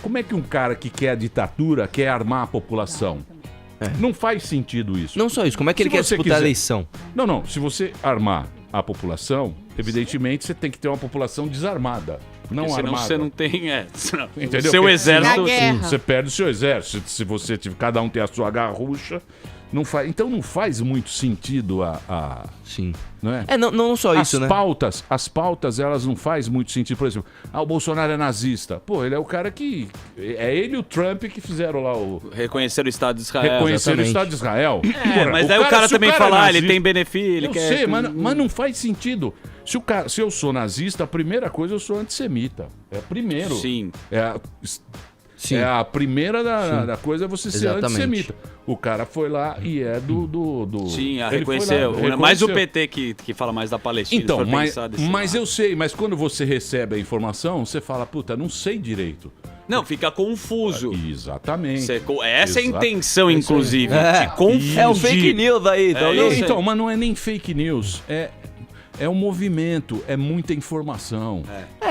Como é que um cara que quer a ditadura quer armar a população? Não faz sentido isso. Não só isso, como é que Se ele quer você disputar a quiser- eleição? Não, se você armar a população, evidentemente você tem que ter uma população desarmada, não Porque senão armada. você não tem. Senão, Entendeu? o seu Porque exército. Na guerra. Você perde o seu exército. Se você tiver, cada um tem a sua garrucha, não faz. Então não faz muito sentido Sim. não é? Não só isso, né? As pautas, elas não faz muito sentido. Por exemplo, o Bolsonaro é nazista. Pô, ele é o cara que... É ele e o Trump que fizeram lá o... Reconhecer o Estado de Israel. Reconhecer o exatamente. Estado de Israel. Mas daí o cara se também é fala, ele nazista- tem benefício, ele eu quer. sei, mas não faz sentido. Se eu sou nazista, a primeira coisa eu sou antissemita. É primeiro. Sim. Sim. É a primeira da coisa é você ser Exatamente. antissemita. O cara foi lá e é do... Sim, ele foi lá, reconheceu. Mais o reconheceu. PT que fala mais da Palestina. Então, se for mas pensar desse eu lado. sei, mas quando você recebe a informação, você fala, puta, não sei direito. Não, fica confuso. Exatamente. Essa é a intenção, inclusive. É. De confundir. É o fake news aí. Então, mas não é nem fake news. É um movimento, é muita informação.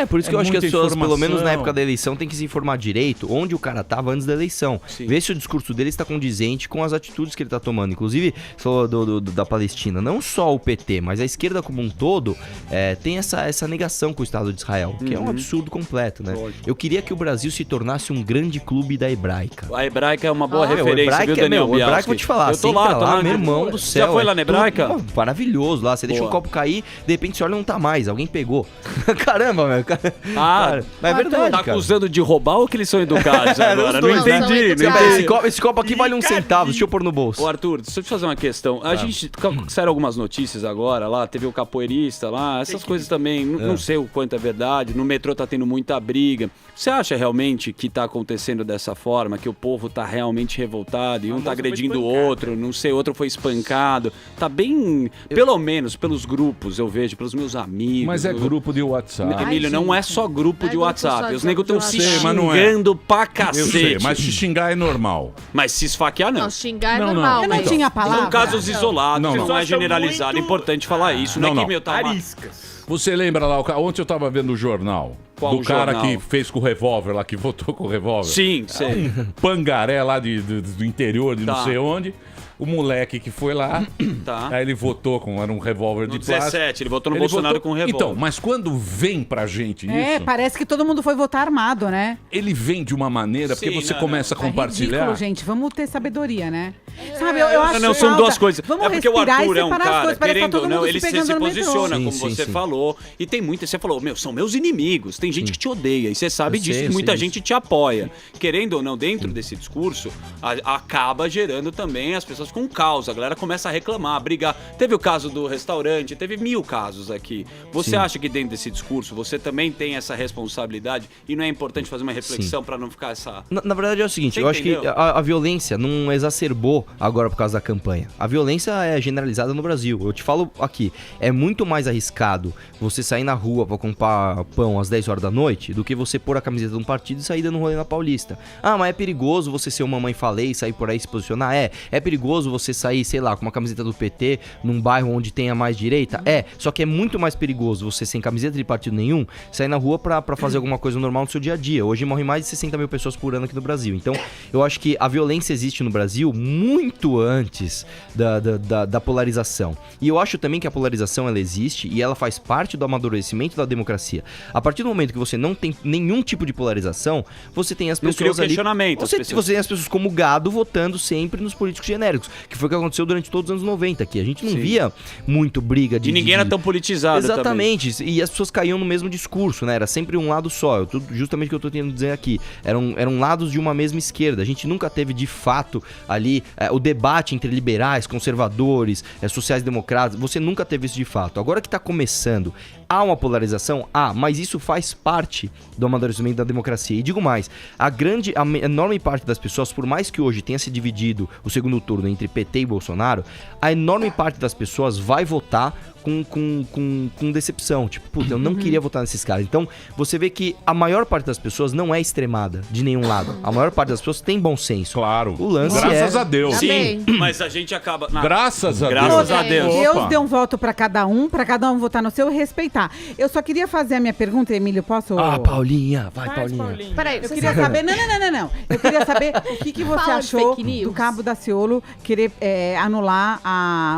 Por isso que eu acho que as pessoas, pelo menos na informação. época da eleição, tem que se informar direito onde o cara tava antes da eleição. Ver se o discurso dele está condizente com as atitudes que ele tá tomando. Inclusive, falou da Palestina. Não só o PT, mas a esquerda como um todo tem essa negação com o Estado de Israel, que é um absurdo completo, né? Eu queria que o Brasil se tornasse um grande clube da Hebraica. A Hebraica é uma boa referência, viu, Daniel O Hebraica, vou te falar, eu tô lá, meu irmão do céu. Já foi lá na Hebraica? Maravilhoso lá, você deixa um copo cair, de repente você olha, não tá mais, alguém pegou. Caramba, meu. Cara, mas é verdade, tá cara. acusando de roubar ou que eles são educados agora? Não entendi. Esse copo aqui vale uns centavos, deixa eu pôr no bolso. Ô, Arthur, deixa eu te fazer uma questão. A gente, saíram algumas notícias agora lá, teve o capoeirista lá, essas coisas também, não sei o quanto é verdade, no metrô tá tendo muita briga. Você acha realmente que tá acontecendo dessa forma, que o povo tá realmente revoltado e um tá agredindo o outro, não sei, outro foi espancado? Tá bem, pelo menos pelos grupos, eu vejo, pelos meus amigos. Mas é grupo de WhatsApp. Emílio, não é só grupo de WhatsApp. Os negros estão se mas não é. xingando pra cacete. Eu sei, mas se xingar é normal. Mas se esfaquear, não. Não, xingar é Não, normal. Eu não mas- tinha a palavra. São casos isolados, Não, não, não. é generalizado. É importante falar isso. Não, é que, meu, tá uma... Você lembra lá, ontem eu tava vendo o jornal. Qual do cara jornal? que fez com o revólver lá, que votou com o revólver. Sim, sei. Um pangaré lá do interior, de não sei onde. O moleque que foi lá, aí ele votou era um revólver de plástico. 17, ele votou no Bolsonaro com revólver. Então, mas quando vem pra gente isso, Parece que todo mundo foi votar armado, né? ele vem de uma maneira, porque você começa a É compartilhar. ridículo, gente. Vamos ter sabedoria, né? Sabe, eu acho Não, são falta. duas coisas. Vamos É porque o respirar Arthur e é um separar as cara, coisas. Parece que tá querendo ou todo não, mundo ele se pegando no metrô. posiciona, Sim, como sim, você sim. falou. E tem muita, você falou, são meus inimigos. Tem gente que te odeia. E você sabe Eu disso, sei, e eu muita sei gente te apoia. Querendo ou não, dentro desse discurso, acaba gerando também as pessoas com caos. A galera começa a reclamar, a brigar. Teve o caso do restaurante, teve 1000 casos aqui. Você acha que dentro desse discurso você também tem essa responsabilidade e não é importante fazer uma reflexão pra não ficar essa... Na verdade é o seguinte, Você eu acho que entendeu? a violência não exacerbou agora por causa da campanha. A violência é generalizada no Brasil. Eu te falo aqui, é muito mais arriscado você sair na rua pra comprar pão às 10 horas da noite do que você pôr a camiseta de um partido e sair dando rolê na Paulista. Ah, mas é perigoso você ser uma mamãe falei e sair por aí se posicionar? É perigoso você sair, sei lá, com uma camiseta do PT num bairro onde tenha mais direita? Só que é muito mais perigoso você sem camiseta de partido nenhum sair na rua pra fazer alguma coisa normal no seu dia a dia. Hoje morrem mais de 60 mil pessoas por ano aqui no Brasil. Então, eu acho que a violência existe no Brasil muito antes da polarização. E eu acho também que a polarização ela existe e ela faz parte do amadurecimento da democracia. A partir do momento que você não tem nenhum tipo de polarização, você tem as Não pessoas cria ali... questionamento, as Você pessoas. tem as pessoas como gado votando sempre nos políticos genéricos, que foi o que aconteceu durante todos os anos 90 aqui. A gente não via muito briga de... E ninguém era tão politizado também. Exatamente. E as pessoas caíam no mesmo discurso, né? Era sempre um lado só. Justamente o que eu tô tentando dizer aqui. Eram lados de uma mesma esquerda. A gente nunca teve, de fato, ali o debate entre liberais, conservadores, sociais-democratas. Você nunca teve isso de fato. Agora que tá começando, há uma polarização? Mas isso faz parte do amadurecimento da democracia. E digo mais, a enorme parte das pessoas, por mais que hoje tenha se dividido o segundo turno entre PT e Bolsonaro, a enorme parte das pessoas vai votar com decepção. Tipo, puta, eu não queria votar nesses caras. Então, você vê que a maior parte das pessoas não é extremada de nenhum lado. A maior parte das pessoas tem bom senso. Claro. O lance Graças a Deus. Sim, mas a gente acaba... Graças a Graças a Deus. Deus deu um voto pra cada um votar no seu e respeitar. Eu só queria fazer a minha pergunta, Emílio, posso? Paulinha, vai, Paulinha. Peraí, Eu queria saber... Não. Eu queria saber o que você Fala de achou fake news. do Cabo Daciolo querer anular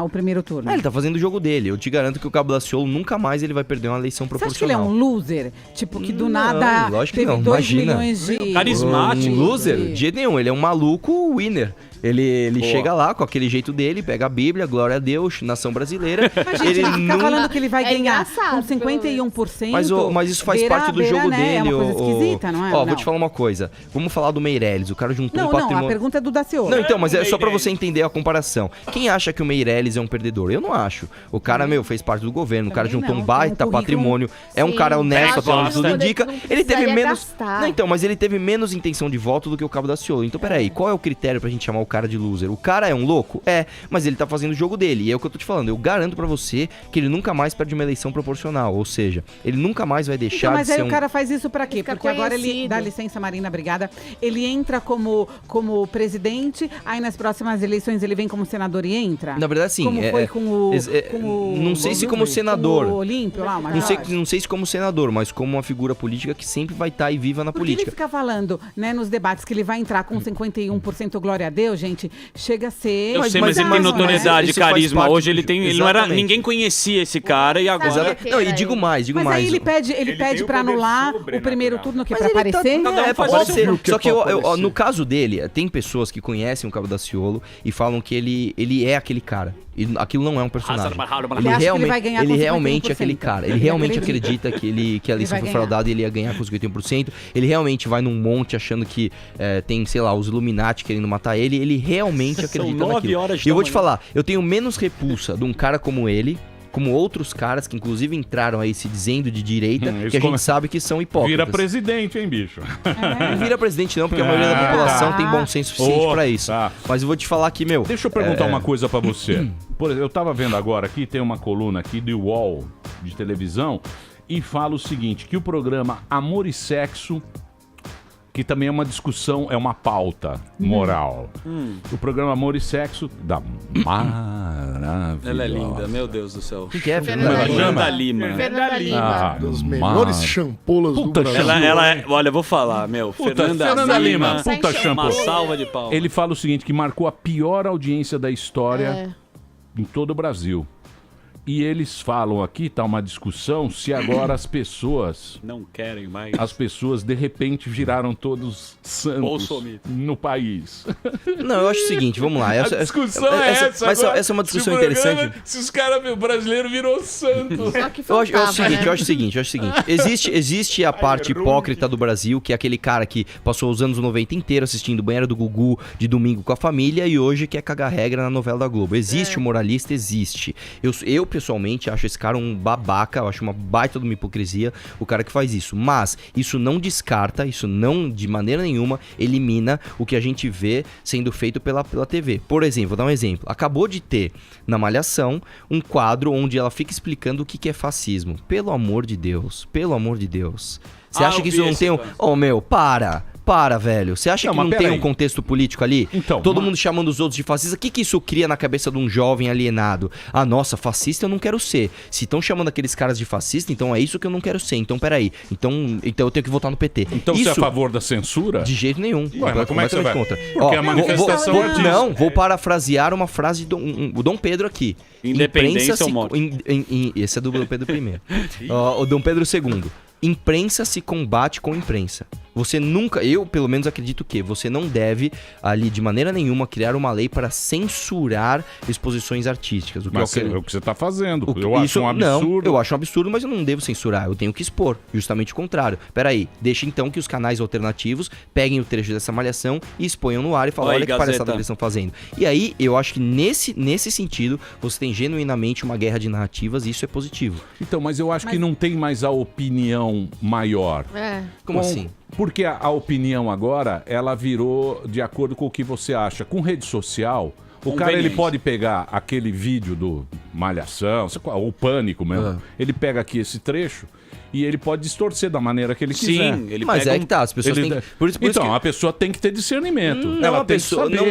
o primeiro turno. Ele tá fazendo o jogo dele. Eu te garanto que o Cabo Daciolo nunca mais ele vai perder uma eleição Você acha que ele é proporcional. um loser? Tipo, que do nada lógico que teve não, 2 imagina. milhões de... Carismático. Um loser? De jeito nenhum. Ele é um maluco winner. Ele chega lá com aquele jeito dele, pega a Bíblia, glória a Deus, nação brasileira. Mas, gente, ele fica falando que ele vai ganhar engraçado, com 51%. Mas isso faz parte do jogo né? dele. É uma coisa esquisita, não é? Vou te falar uma coisa. Vamos falar do Meirelles. O cara juntou um patrimônio... a pergunta é do Daciolo. Não, então, mas é só pra você entender a comparação. Quem acha que o Meirelles é um perdedor? Eu não acho. O cara, fez parte do governo. O cara juntou um baita patrimônio. É um cara honesto, até onde tudo indica. Ele teve menos... Não, então, mas ele teve menos intenção de voto do que o Cabo Daciolo. Então, peraí, qual é o critério pra gente chamar cara de loser. O cara é um louco? É, mas ele tá fazendo o jogo dele. E é o que eu tô te falando. Eu garanto pra você que ele nunca mais perde uma eleição proporcional. Ou seja, ele nunca mais vai deixar Então, mas de aí ser o cara faz isso pra quê? Porque agora ele, dá licença, Marina, obrigada, ele entra como presidente, aí nas próximas eleições ele vem como senador e entra? Na verdade, sim. Como foi com o não sei se como senador. Com o Olímpio lá, mas não sei se como senador, mas como uma figura política que sempre vai estar aí viva na porque política. ele fica falando, né, nos debates que ele vai entrar com 51% glória a Deus, gente, chega a ser... Eu sei, mas ele tem notoriedade, carisma. Hoje ele tem... Ele não era, ninguém conhecia esse cara e agora... Não, e digo mais. Mas aí ele pede pra anular o primeiro turno que pra aparecer? Pode ser. Só que no caso dele, tem pessoas que conhecem o Cabo Daciolo e falam que ele é aquele cara. E aquilo não é um personagem. Ele realmente é aquele cara. Ele realmente acredita que a eleição foi fraudada e ele ia ganhar com 51%. Ele realmente vai num monte achando que tem, sei lá, os Illuminati querendo matar ele. Ele realmente acredita naquilo. E eu vou te falar, eu tenho menos repulsa de um cara como ele, como outros caras que inclusive entraram aí se dizendo de direita, que a gente sabe que são hipócritas. Vira presidente, hein, bicho? Não vira presidente não, porque a maioria da população tem bom senso suficiente pra isso. Mas eu vou te falar que, meu... Deixa eu perguntar uma coisa pra você. Por exemplo, eu tava vendo agora aqui, tem uma coluna aqui do UOL de televisão, e fala o seguinte, que o programa Amor e Sexo, que também é uma discussão, é uma pauta moral. O programa Amor e Sexo da maravilhosa. Ela é linda, meu Deus do céu. O que é? Fernanda Lima. Fernanda Lima. Das melhores champolas do Brasil. Ela é, olha, eu vou falar, meu. Fernanda Lima, puta shampoo. Uma salva de palmas. Ele fala o seguinte, que marcou a pior audiência da história em todo o Brasil. E eles falam aqui, tá uma discussão, se agora as pessoas... Não querem mais. As pessoas, de repente, viraram todos santos no país. Não, eu acho o seguinte, vamos lá. A discussão é essa. Mas essa é uma discussão interessante. Se os caras, brasileiro virou santos. Eu acho o seguinte. Existe a parte hipócrita do Brasil, que é aquele cara que passou os anos 90 inteiro assistindo Banheiro do Gugu de domingo com a família e hoje quer cagar regra na novela da Globo. Existe o moralista, existe. Eu pessoalmente acho esse cara um babaca, eu acho uma baita de uma hipocrisia o cara que faz isso, mas isso não descarta, isso não de maneira nenhuma elimina o que a gente vê sendo feito pela TV. Por exemplo, vou dar um exemplo, acabou de ter na Malhação um quadro onde ela fica explicando o que é fascismo. Pelo amor de Deus, você acha que isso não tem um... Oh meu, para, velho. Você acha que não tem um contexto político ali? Então, todo mundo chamando os outros de fascista. O que isso cria na cabeça de um jovem alienado? Ah, nossa, fascista eu não quero ser. Se estão chamando aqueles caras de fascista, então é isso que eu não quero ser. Então, peraí. Então eu tenho que votar no PT. Então isso, você é a favor da censura? De jeito nenhum. Ué, mas como é que você vai? Contra. Porque a manifestação artística. Não, vou parafrasear uma frase do Dom Pedro aqui. Independência ou morte? Esse é do Dom Pedro I. O Dom Pedro II. Imprensa se combate com imprensa. Você nunca, eu pelo menos acredito que você não deve ali de maneira nenhuma criar uma lei para censurar exposições artísticas. Mas é o que você está fazendo. Eu acho um absurdo. Não, eu acho um absurdo, mas eu não devo censurar. Eu tenho que expor, justamente o contrário. Peraí, deixa então que os canais alternativos peguem o trecho dessa malhação e exponham no ar e falem, olha que palhaçada eles estão fazendo. E aí, eu acho que nesse sentido, você tem genuinamente uma guerra de narrativas e isso é positivo. Então, mas eu acho que não tem mais a opinião maior. Como assim? Porque a opinião agora, ela virou de acordo com o que você acha. Com rede social, o cara ele pode pegar aquele vídeo do Malhação, ou Pânico mesmo, ele pega aqui esse trecho e ele pode distorcer da maneira que ele quiser. Sim, ele mas pega que tá, as pessoas têm... Então, a pessoa tem que ter discernimento. Não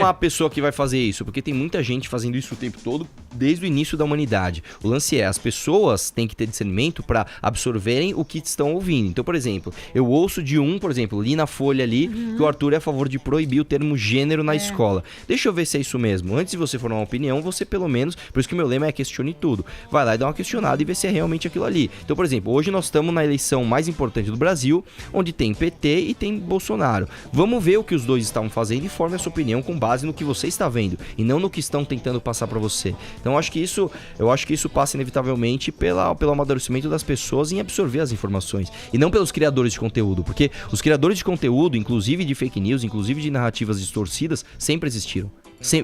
há pessoa que vai fazer isso, porque tem muita gente fazendo isso o tempo todo, desde o início da humanidade. O lance é, as pessoas têm que ter discernimento para absorverem o que estão ouvindo. Então, por exemplo, eu ouço de por exemplo, li na Folha ali, que o Arthur é a favor de proibir o termo gênero na escola. Deixa eu ver se é isso mesmo. Antes de você formar uma opinião, você pelo menos, por isso que o meu lema é questione tudo. Vai lá e dá uma questionada e vê se é realmente aquilo ali. Então, por exemplo, hoje nós estamos na eleição mais importante do Brasil, onde tem PT e tem Bolsonaro. Vamos ver o que os dois estão fazendo e forme a sua opinião com base no que você está vendo e não no que estão tentando passar para você. Então, eu acho que isso passa inevitavelmente pelo amadurecimento das pessoas em absorver as informações e não pelos criadores de conteúdo, porque os criadores de conteúdo, inclusive de fake news, inclusive de narrativas distorcidas, sempre existiram.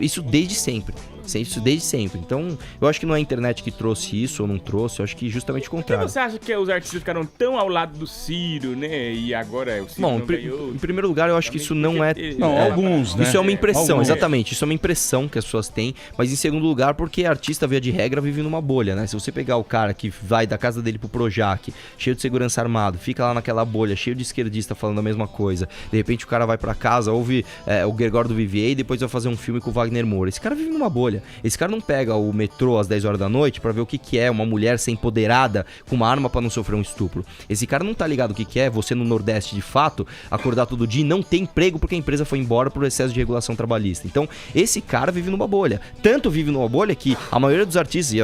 Isso desde sempre. Isso desde sempre. Então, eu acho que não é a internet que trouxe isso ou não trouxe, eu acho que justamente o Por que contrário. você acha que os artistas ficaram tão ao lado do Ciro, né? E agora o Ciro Bom, não ganhou? em primeiro lugar, eu acho que isso não é... Não, alguns, né? Isso é uma impressão, Alguns. exatamente. Isso é uma impressão que as pessoas têm. Mas em segundo lugar, porque artista, via de regra, vive numa bolha, né? Se você pegar o cara que vai da casa dele pro Projac, cheio de segurança armado, fica lá naquela bolha, cheio de esquerdista falando a mesma coisa. De repente o cara vai pra casa, ouve o Gregório do Vivier e depois vai fazer um filme com o Wagner Moura. Esse cara vive numa bolha. Esse cara não pega o metrô às 10 horas da noite pra ver o que é uma mulher ser empoderada com uma arma pra não sofrer um estupro. Esse cara não tá ligado o que é você no Nordeste de fato, acordar todo dia e não ter emprego porque a empresa foi embora por excesso de regulação trabalhista. Então, esse cara vive numa bolha. Tanto vive numa bolha que a maioria dos artistas, e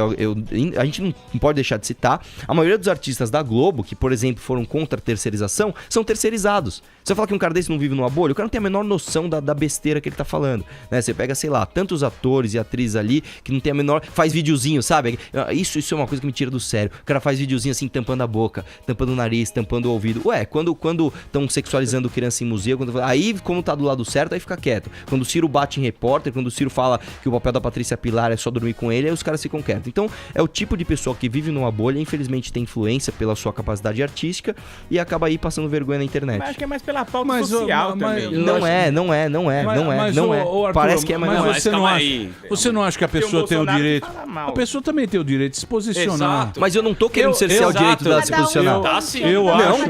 a gente não pode deixar de citar, a maioria dos artistas da Globo, que por exemplo foram contra a terceirização, são terceirizados. Você fala que um cara desse não vive numa bolha, o cara não tem a menor noção da besteira que ele tá falando, né? Você pega, sei lá, tantos atores e atrizes ali que não tem a menor... Faz videozinho, sabe? Isso é uma coisa que me tira do sério. O cara faz videozinho assim, tampando a boca, tampando o nariz, tampando o ouvido. Ué, quando estão sexualizando criança em museu, aí, como tá do lado certo, aí fica quieto. Quando o Ciro bate em repórter, quando o Ciro fala que o papel da Patrícia Pilar é só dormir com ele, aí os caras ficam quietos. Então, é o tipo de pessoa que vive numa bolha, infelizmente tem influência pela sua capacidade artística e acaba aí passando vergonha na internet. Mas acho que é mais pela pauta social também. Não é. Parece que é, mas não é. Você não acha que a pessoa tem o direito... A pessoa também tem o direito de se posicionar. Exato. Mas eu não tô querendo cercear o direito dela de se posicionar.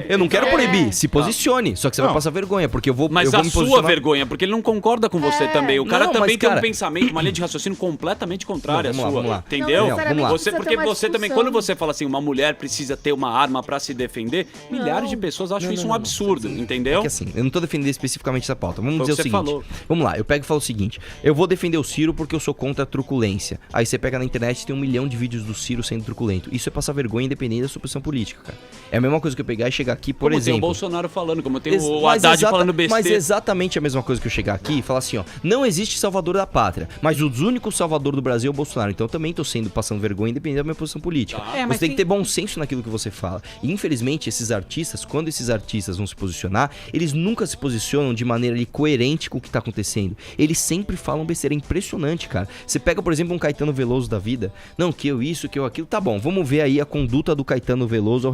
Eu não quero proibir. Se posicione. Só que você vai passar vergonha, porque eu vou me Mas a posicionar. sua vergonha, porque ele não concorda com você também. O cara Não, também mas, tem cara- um pensamento, uma linha de raciocínio completamente contrária à Não, sua. vamos lá. Entendeu? Não, vamos lá. Porque você também, quando você fala assim, uma mulher precisa ter uma arma pra se defender, milhares de pessoas acham isso um absurdo, entendeu? É que assim, eu não tô defendendo especificamente essa pauta. Vamos Foi dizer o o que seguinte. você falou. Vamos lá, eu pego e falo o seguinte. Eu vou defender o Ciro porque eu sou contra a truculência. Aí você pega na internet e tem 1 milhão de vídeos do Ciro sendo truculento. Isso é passar vergonha independente da sua posição política, cara. É a mesma coisa que eu pegar e chegar aqui, por Como exemplo... tem o Bolsonaro falando, como tem o Mas Haddad falando besteira. Mas é exatamente a mesma coisa que eu chegar aqui e falar assim, ó, não existe salvador da pátria, mas o único salvador do Brasil é o Bolsonaro. Então eu também tô passando vergonha independente da minha posição política. mas Você tem que ter bom senso naquilo que você fala. E infelizmente esses artistas, quando esses artistas vão se posicionar, eles nunca se posicionam de maneira ali, coerente com o que tá acontecendo. Eles sempre falam besteira, é impressionante, cara. Você pega, por exemplo, um Caetano Veloso da vida, não, que eu isso, que eu aquilo, tá bom, vamos ver aí a conduta do Caetano Veloso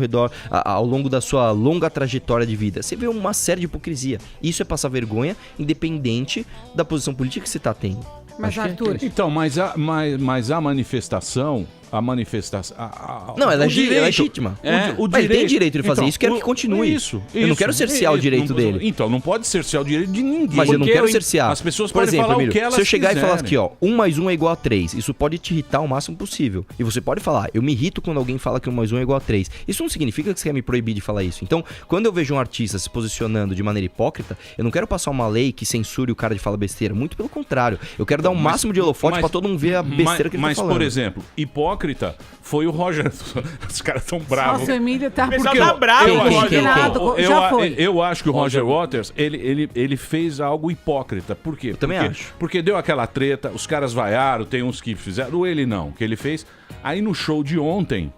ao longo da sua longa trajetória de vida. Você vê uma série de hipocrisia. Isso é passar vergonha, independente da posição política que você tá tendo. Mas, Arthur... Então, mas a manifestação... Não, ela é o direito, legítima. O Mas ele tem direito de fazer isso, quero que continue. Isso. Eu não quero cercear o direito dele. Então, não pode cercear o direito de ninguém. Mas eu não quero cercear. As pessoas por podem exemplo, falar Emílio, o que elas se eu chegar quiserem. e falar aqui, ó, 1 mais 1 é igual a 3, isso pode te irritar o máximo possível. E você pode falar, eu me irrito quando alguém fala que 1 mais 1 é igual a 3. Isso não significa que você quer me proibir de falar isso. Então, quando eu vejo um artista se posicionando de maneira hipócrita, eu não quero passar uma lei que censure o cara de falar besteira. Muito pelo contrário. Eu quero dar o máximo de holofote pra todo mundo ver a besteira que ele tá falando. Mas, por exemplo, hipócrita foi o Roger. Os caras tão bravos. Nossa, o Emílio tá... pessoal tá bravo, Já foi. Eu acho que o Roger Waters, ele fez algo hipócrita. Por quê? também acho. Porque deu aquela treta, os caras vaiaram, tem uns que fizeram, ele não, que ele fez. Aí no show de ontem,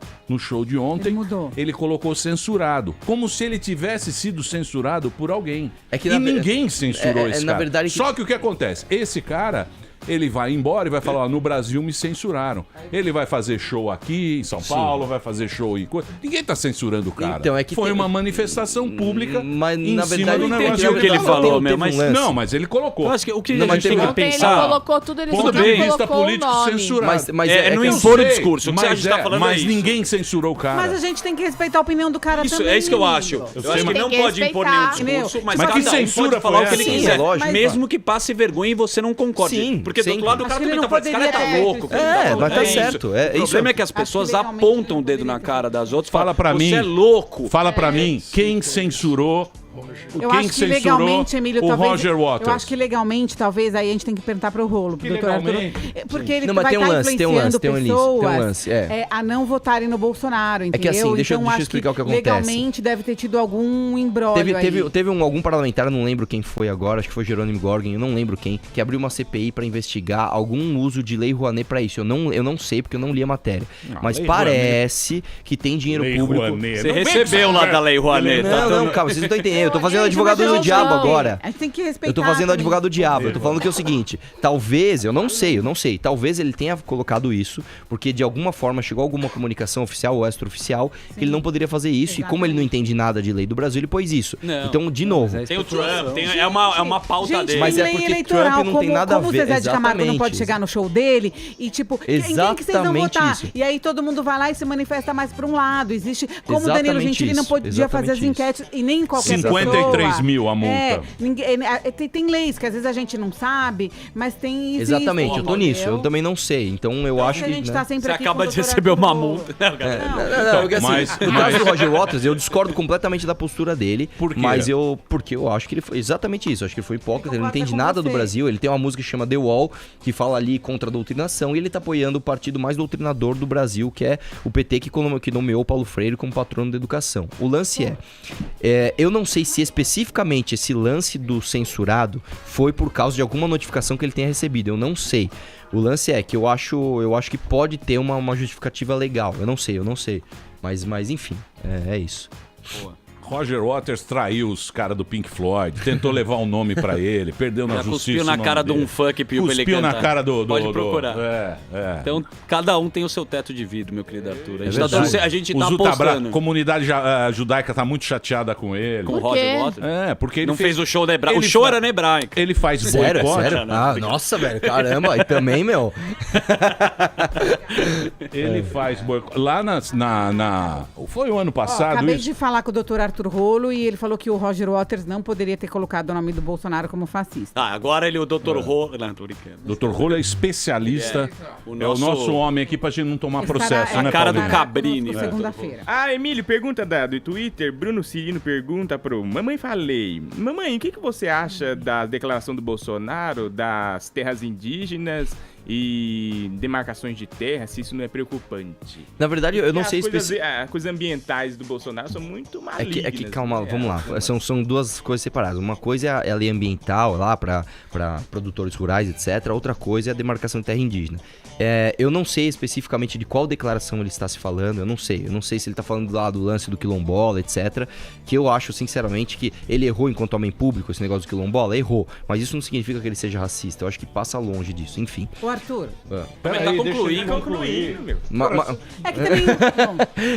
ele colocou censurado, como se ele tivesse sido censurado por alguém. E ninguém censurou esse cara. Na verdade, Só que o que acontece? Esse cara... Ele vai embora e vai falar, ó, no Brasil me censuraram. Ele vai fazer show aqui em São Paulo, vai fazer show em... Ninguém tá censurando o cara. Então, é que foi uma manifestação pública mas, em na cima verdade, do eu negócio. entendi o que ele falou, meu, mas... Não, mas ele colocou. Eu acho que o que Não, a gente tem que Ontem ele pensar... colocou tudo, ele Ponto só de não vista colocou o político nome. censurado. Mas É não eu impor o sei, discurso. O que a gente tá falando mas é isso. ninguém censurou o cara. Mas a gente tem que respeitar a opinião do cara Isso, também. é isso que eu acho. Emílio. Eu acho que Tem não que pode impor nenhum respeitar. discurso, mas Mas que cada um censura pode falar o que foi ele essa? quiser. Sim, é lógico. Mesmo que passe vergonha e você não concorde. Sim, porque do outro sempre. lado o Acho cara que ele também não tá falando, esse cara tá poderia- louco. mas tá isso. certo. O Isso problema é que as pessoas legalmente apontam o não dedo poderia na cara das outras e Fala falam, pra mim. você é louco. Fala pra mim, quem censurou... Eu Quem acho que censurou legalmente, Emílio, o talvez... Roger Waters? Eu acho que legalmente, talvez, aí a gente tem que perguntar pro Rolo, pro doutor Arthur. legalmente? Porque ele Não, mas vai tem um estar lance, tem um influenciando lance, tem um lance, pessoas tem um lance, a não votarem no Bolsonaro, entendeu? que assim, deixa eu então, acho explicar o que acontece. legalmente deve ter tido algum embrólio aí. Teve algum parlamentar, não lembro quem foi agora, acho que foi Jerônimo Gorgen, eu não lembro quem, que abriu uma CPI pra investigar algum uso de Lei Rouanet pra isso. Eu não sei, porque eu não li a matéria. Mas parece que tem dinheiro Lei público. Rouanet. Você recebeu lá da Lei Rouanet. Não, calma, vocês não estão entendendo. também. Eu tô fazendo advogado do diabo agora. A gente tem que respeitar. Eu tô fazendo também. advogado do diabo. Eu tô falando que é o seguinte, talvez, eu não sei. Talvez ele tenha colocado isso, porque de alguma forma chegou alguma comunicação oficial ou extraoficial que ele não poderia fazer isso. E como ele não entende nada de lei do Brasil, ele pôs isso. Não. Então, de novo. Tem o Trump, é uma pauta Gente, dele. Mas tem é lei porque eleitoral, Trump não tem nada a como ver. o Zezé de Camargo não pode Exatamente. chegar no show dele e tipo, quem que vocês vão Exatamente votar? isso. E aí todo mundo vai lá e se manifesta mais pra um lado. Existe, como o Exatamente Danilo Gentili não isso, podia fazer as exatamente enquetes e nem qualquer 53 pessoa. mil a multa. Tem leis que às vezes a gente não sabe, mas tem existe, Exatamente, eu tô nisso. Eu também não sei. Então eu acho a que. gente né? tá sempre Você aqui acaba com o de doutor receber Arthur uma Rolo. multa. Não, porque assim, no caso do Roger Waters, eu discordo completamente da postura dele. Por quê? Mas porque eu acho que ele foi exatamente isso. Eu acho que ele foi hipócrita, ele não entende com nada do você. Brasil. Ele tem uma música que chama The Wall, que fala ali contra a doutrinação, e ele tá apoiando o partido mais doutrinador do Brasil, que é o PT, que nomeou Paulo Freire como patrono da educação. O lance eu não sei se especificamente esse lance do censurado foi por causa de alguma notificação que ele tenha recebido. Eu não sei. O lance é que eu acho que pode ter uma justificativa legal. Eu não sei. Mas enfim, é isso. Boa. Roger Waters traiu os caras do Pink Floyd, tentou levar um nome pra ele, perdeu na Já justiça. cuspiu na cara de um fã que pediu pra ele Cuspiu cantar. na cara do... Pode procurar. Então, cada um tem o seu teto de vidro, meu querido Arthur. A gente tá apostando. A comunidade judaica tá muito chateada com ele. Com o Roger Waters? Porque ele não fez o show da hebraica. O show era na hebraica. Ele faz Sério? boicote. Nossa, velho, caramba. E também, meu... Ele faz boicote. Lá foi o ano passado Acabei isso? de falar com o doutor Arthur Rolo e ele falou que o Roger Waters não poderia ter colocado o nome do Bolsonaro como fascista. Agora o doutor Rolo... Não, tô brincando. Dr. Rolo é especialista. É o nosso homem aqui pra gente não tomar processo, a né, cara do Paulinho? Cabrini. Segunda-feira. Emílio, pergunta do Twitter. Bruno Cirino pergunta pro Mamãe Falei. Mamãe, o que você acha da declaração do Bolsonaro das terras indígenas e demarcações de terra, se isso não é preocupante? Na verdade, eu não sei As coisas ambientais do Bolsonaro são muito malignas. Calma, vamos lá. São duas coisas separadas. Uma coisa é a lei ambiental lá para produtores rurais, etc. Outra coisa é a demarcação de terra indígena. Eu não sei especificamente de qual declaração ele está se falando. Eu não sei se ele está falando lá do lance do quilombola, etc. Que eu acho, sinceramente, que ele errou enquanto homem público, esse negócio do quilombola, errou. Mas isso não significa que ele seja racista. Eu acho que passa longe disso, enfim. O Arthur. Peraí, concluindo, meu. É que também...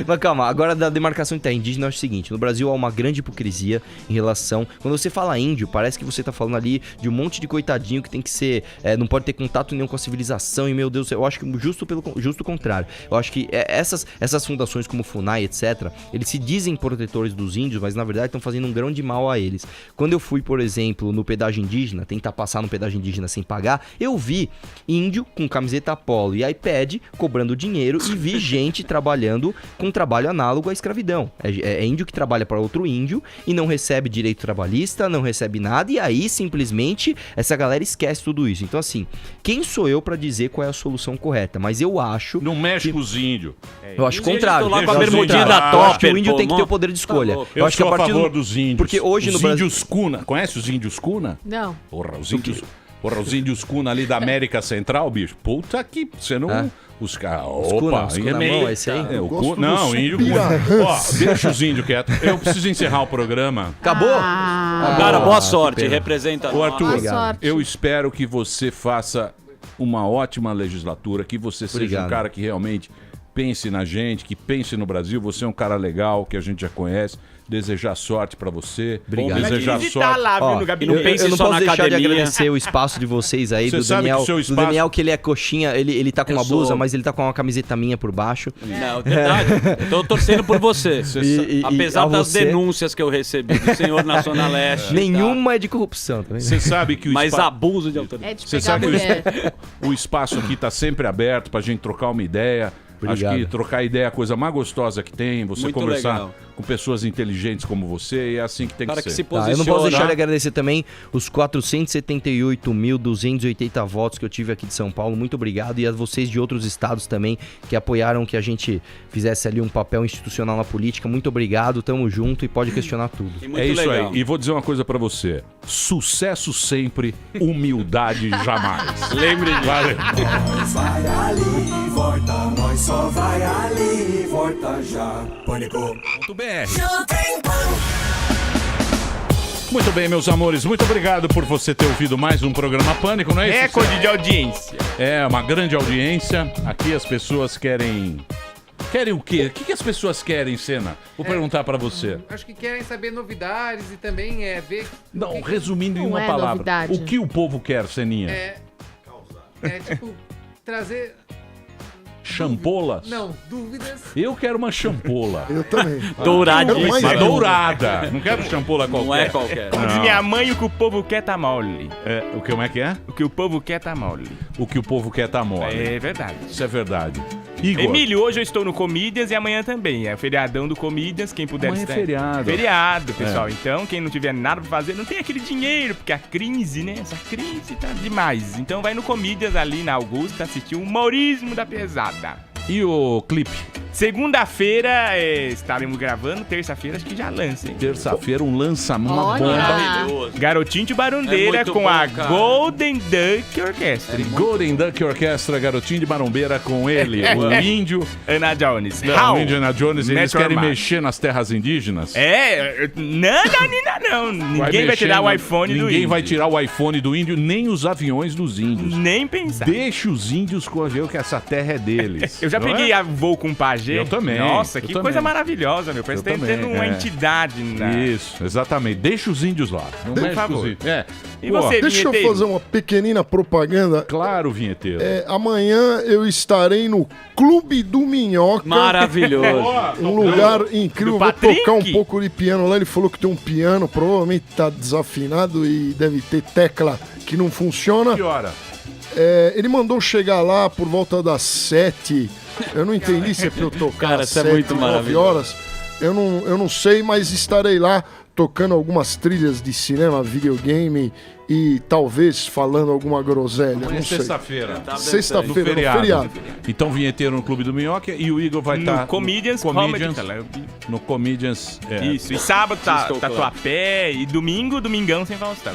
Mas calma, agora da demarcação de terra indígena é o seguinte, no Brasil há uma grande hipocrisia em relação... Quando você fala índio, parece que você tá falando ali de um monte de coitadinho que tem que ser... não pode ter contato nenhum com a civilização e, meu Deus, eu acho que justo o contrário. Eu acho que essas fundações como FUNAI, etc., eles se dizem protetores dos índios, mas na verdade estão fazendo um grão de mal a eles. Quando eu fui, por exemplo, no pedágio indígena, tentar passar no pedágio indígena sem pagar, eu vi índio com camiseta polo e iPad cobrando dinheiro e vi gente trabalhando com trabalho análogo à escravidão. É índio que trabalha para outro índio e não recebe direito trabalhista, não recebe nada, e aí simplesmente essa galera esquece tudo isso. Então assim, quem sou eu para dizer qual é a solução correta? Mas eu acho... Não mexe com os índios. Eu acho o contrário. Lá com a bermudinha da eu acho top. que o índio tem que ter o poder de escolha. Eu acho que sou a favor do... dos índios. Porque hoje os no Brasil... índios Cuna. Conhece os índios Cuna? Não. Porra, os índios Cuna ali da América Central, bicho. Puta que... Você não... Os caras... Opa, os Cuna mão, esse aí? Não, índio Cuna. Ó, deixa os índios quietos. Eu preciso encerrar o programa. Acabou? Cara, boa sorte. Representa... Ô, Arthur, Boa sorte. eu espero que você faça uma ótima legislatura, que você seja um cara que realmente pense na gente, que pense no Brasil. Você é um cara legal, que a gente já conhece. Desejar sorte pra você. Obrigado. Desejar sorte. Lá, viu, no Eu gabinete. não posso deixar de agradecer o espaço de vocês aí, Você do sabe Daniel. que o seu Do espaço- Daniel, que ele é coxinha, ele tá com Eu uma blusa, sou. mas ele tá com uma camiseta minha por baixo. Não, é verdade. Eu tô torcendo por você. Apesar a das você- denúncias que eu recebi do senhor na Zona Leste. Nenhuma é de corrupção, tá vendo? Você sabe que o Mas espa- abuso de autoridade. É de Você pegar sabe que mulher. o espaço aqui tá sempre aberto pra gente trocar uma ideia. Obrigado. Acho que trocar ideia é a coisa mais gostosa que tem. Você Muito conversar legal. com pessoas inteligentes como você, e é assim que tem Cara que que ser. se Tá, posiciona. eu não posso deixar de agradecer também os 478.280 votos que eu tive aqui de São Paulo. Muito obrigado. E a vocês de outros estados também que apoiaram que a gente fizesse ali um papel institucional na política. Muito obrigado, tamo junto e pode questionar tudo. E muito É isso legal. aí. E vou dizer uma coisa pra você. Sucesso sempre, humildade jamais. Lembre disso. Valeu. Vai ali, volta, nós só vai ali, volta já. Pânico. .br. Jovem Pan. Muito bem, meus amores, muito obrigado por você ter ouvido mais um programa Pânico, não é isso? Recorde de audiência. É, uma grande audiência. Aqui as pessoas querem... Querem o quê? O que as pessoas querem, Senna? Vou perguntar pra você. Acho que querem saber novidades e também ver... Não, resumindo em Não uma é palavra. novidade. O que o povo quer, Seninha? Tipo, trazer... Champolas? Não, dúvidas. Eu quero uma champola. Eu também. Douradíssima. Uma dourada. Não quero champola qualquer. Não é qualquer. Como diz minha mãe, o que o povo quer tá mole. Como é que é? O que o povo quer tá mole. O que o povo quer tá mole. É verdade. Isso é verdade. Igor. Emílio, hoje eu estou no Comedians e amanhã também. É o feriadão do Comedians, quem puder Amanhã é estar. feriado. Feriado, pessoal. Então, quem não tiver nada pra fazer, não tem aquele dinheiro, porque a crise, né? Essa crise tá demais. Então vai no Comedians ali na Augusta assistir o humorismo da pesada. E o clipe? Segunda-feira estaremos gravando, terça-feira acho que já lança, hein? Terça-feira um lançamento, uma Olha. bomba. Maravilhoso. Garotinho de Barundeira É muito com bom, a cara. Golden Duck Orchestra. Golden Duck Orchestra, Garotinho de Marombeira com ele, o índio. Ana Jones. Não, o índio Ana Jones, eles Metro querem Armado. mexer nas terras indígenas. Não. Ninguém vai tirar o iPhone do índio. Ninguém vai tirar o iPhone do índio, nem os aviões dos índios. Nem pensar. Deixa os índios correr que essa terra é deles. Eu já não peguei é? a voo com pajé. Eu também. Nossa, eu que também. coisa maravilhosa, meu. Parece que tá também, tendo uma entidade na... Isso, exatamente. Deixa os índios lá. Não mexe com os favor. índios. É. E Pô, você, Deixa eu vinheteiro? fazer uma pequenina propaganda. Claro, vinheteiro. Amanhã eu estarei no Clube do Minhoca. Maravilhoso. Um lugar incrível. Do Vou Patrick? tocar um pouco de piano lá. Ele falou que tem um piano, provavelmente tá desafinado e deve ter tecla que não funciona. Que hora? Ele mandou chegar lá por volta das 7. Eu não entendi se é pra eu tocar Cara, às isso é 7 muito ou 9 maravilhoso. horas. Eu não sei, mas estarei lá tocando algumas trilhas de cinema, videogame e talvez falando alguma groselha. Amanhã é Não sei. sexta-feira. Sexta-feira, No no feriado. Então, vinheteiro no Clube do Minhoca e o Igor vai No estar Comedians Comedy Club. no Comedians. Isso, e sábado tá Disco Club. Tatuapé e domingão sem Faustão.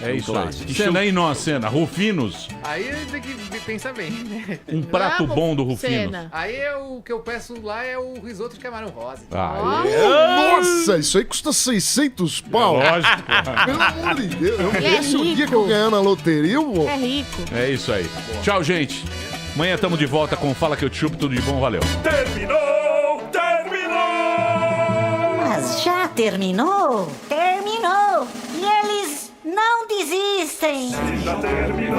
É isso aí. clássico. Cena aí, nós, Cena. Rufinos. Aí tem que pensar bem, né? Um prato Vamos, bom do Rufinos. Cena. Aí o que eu peço lá é o risoto de camarão rosa. Nossa, isso aí custa 600 pau. Lógico. Pelo amor de Deus. Ele é Esse é o dia rico. que eu ganhar na loteria, eu vou. É rico. É isso aí. Tchau, gente. Amanhã estamos de volta com Fala Que Eu Te Chupo. Tudo de bom. Valeu. Mas já terminou? Terminou! E eles não desistem! Já terminou,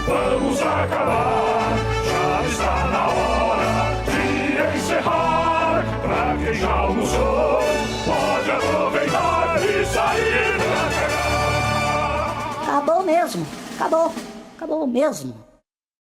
vamos acabar. Já está na hora de encerrar. Pra quem já almoçou, pode aproveitar e sair pra cá. Acabou mesmo! Acabou! Acabou mesmo!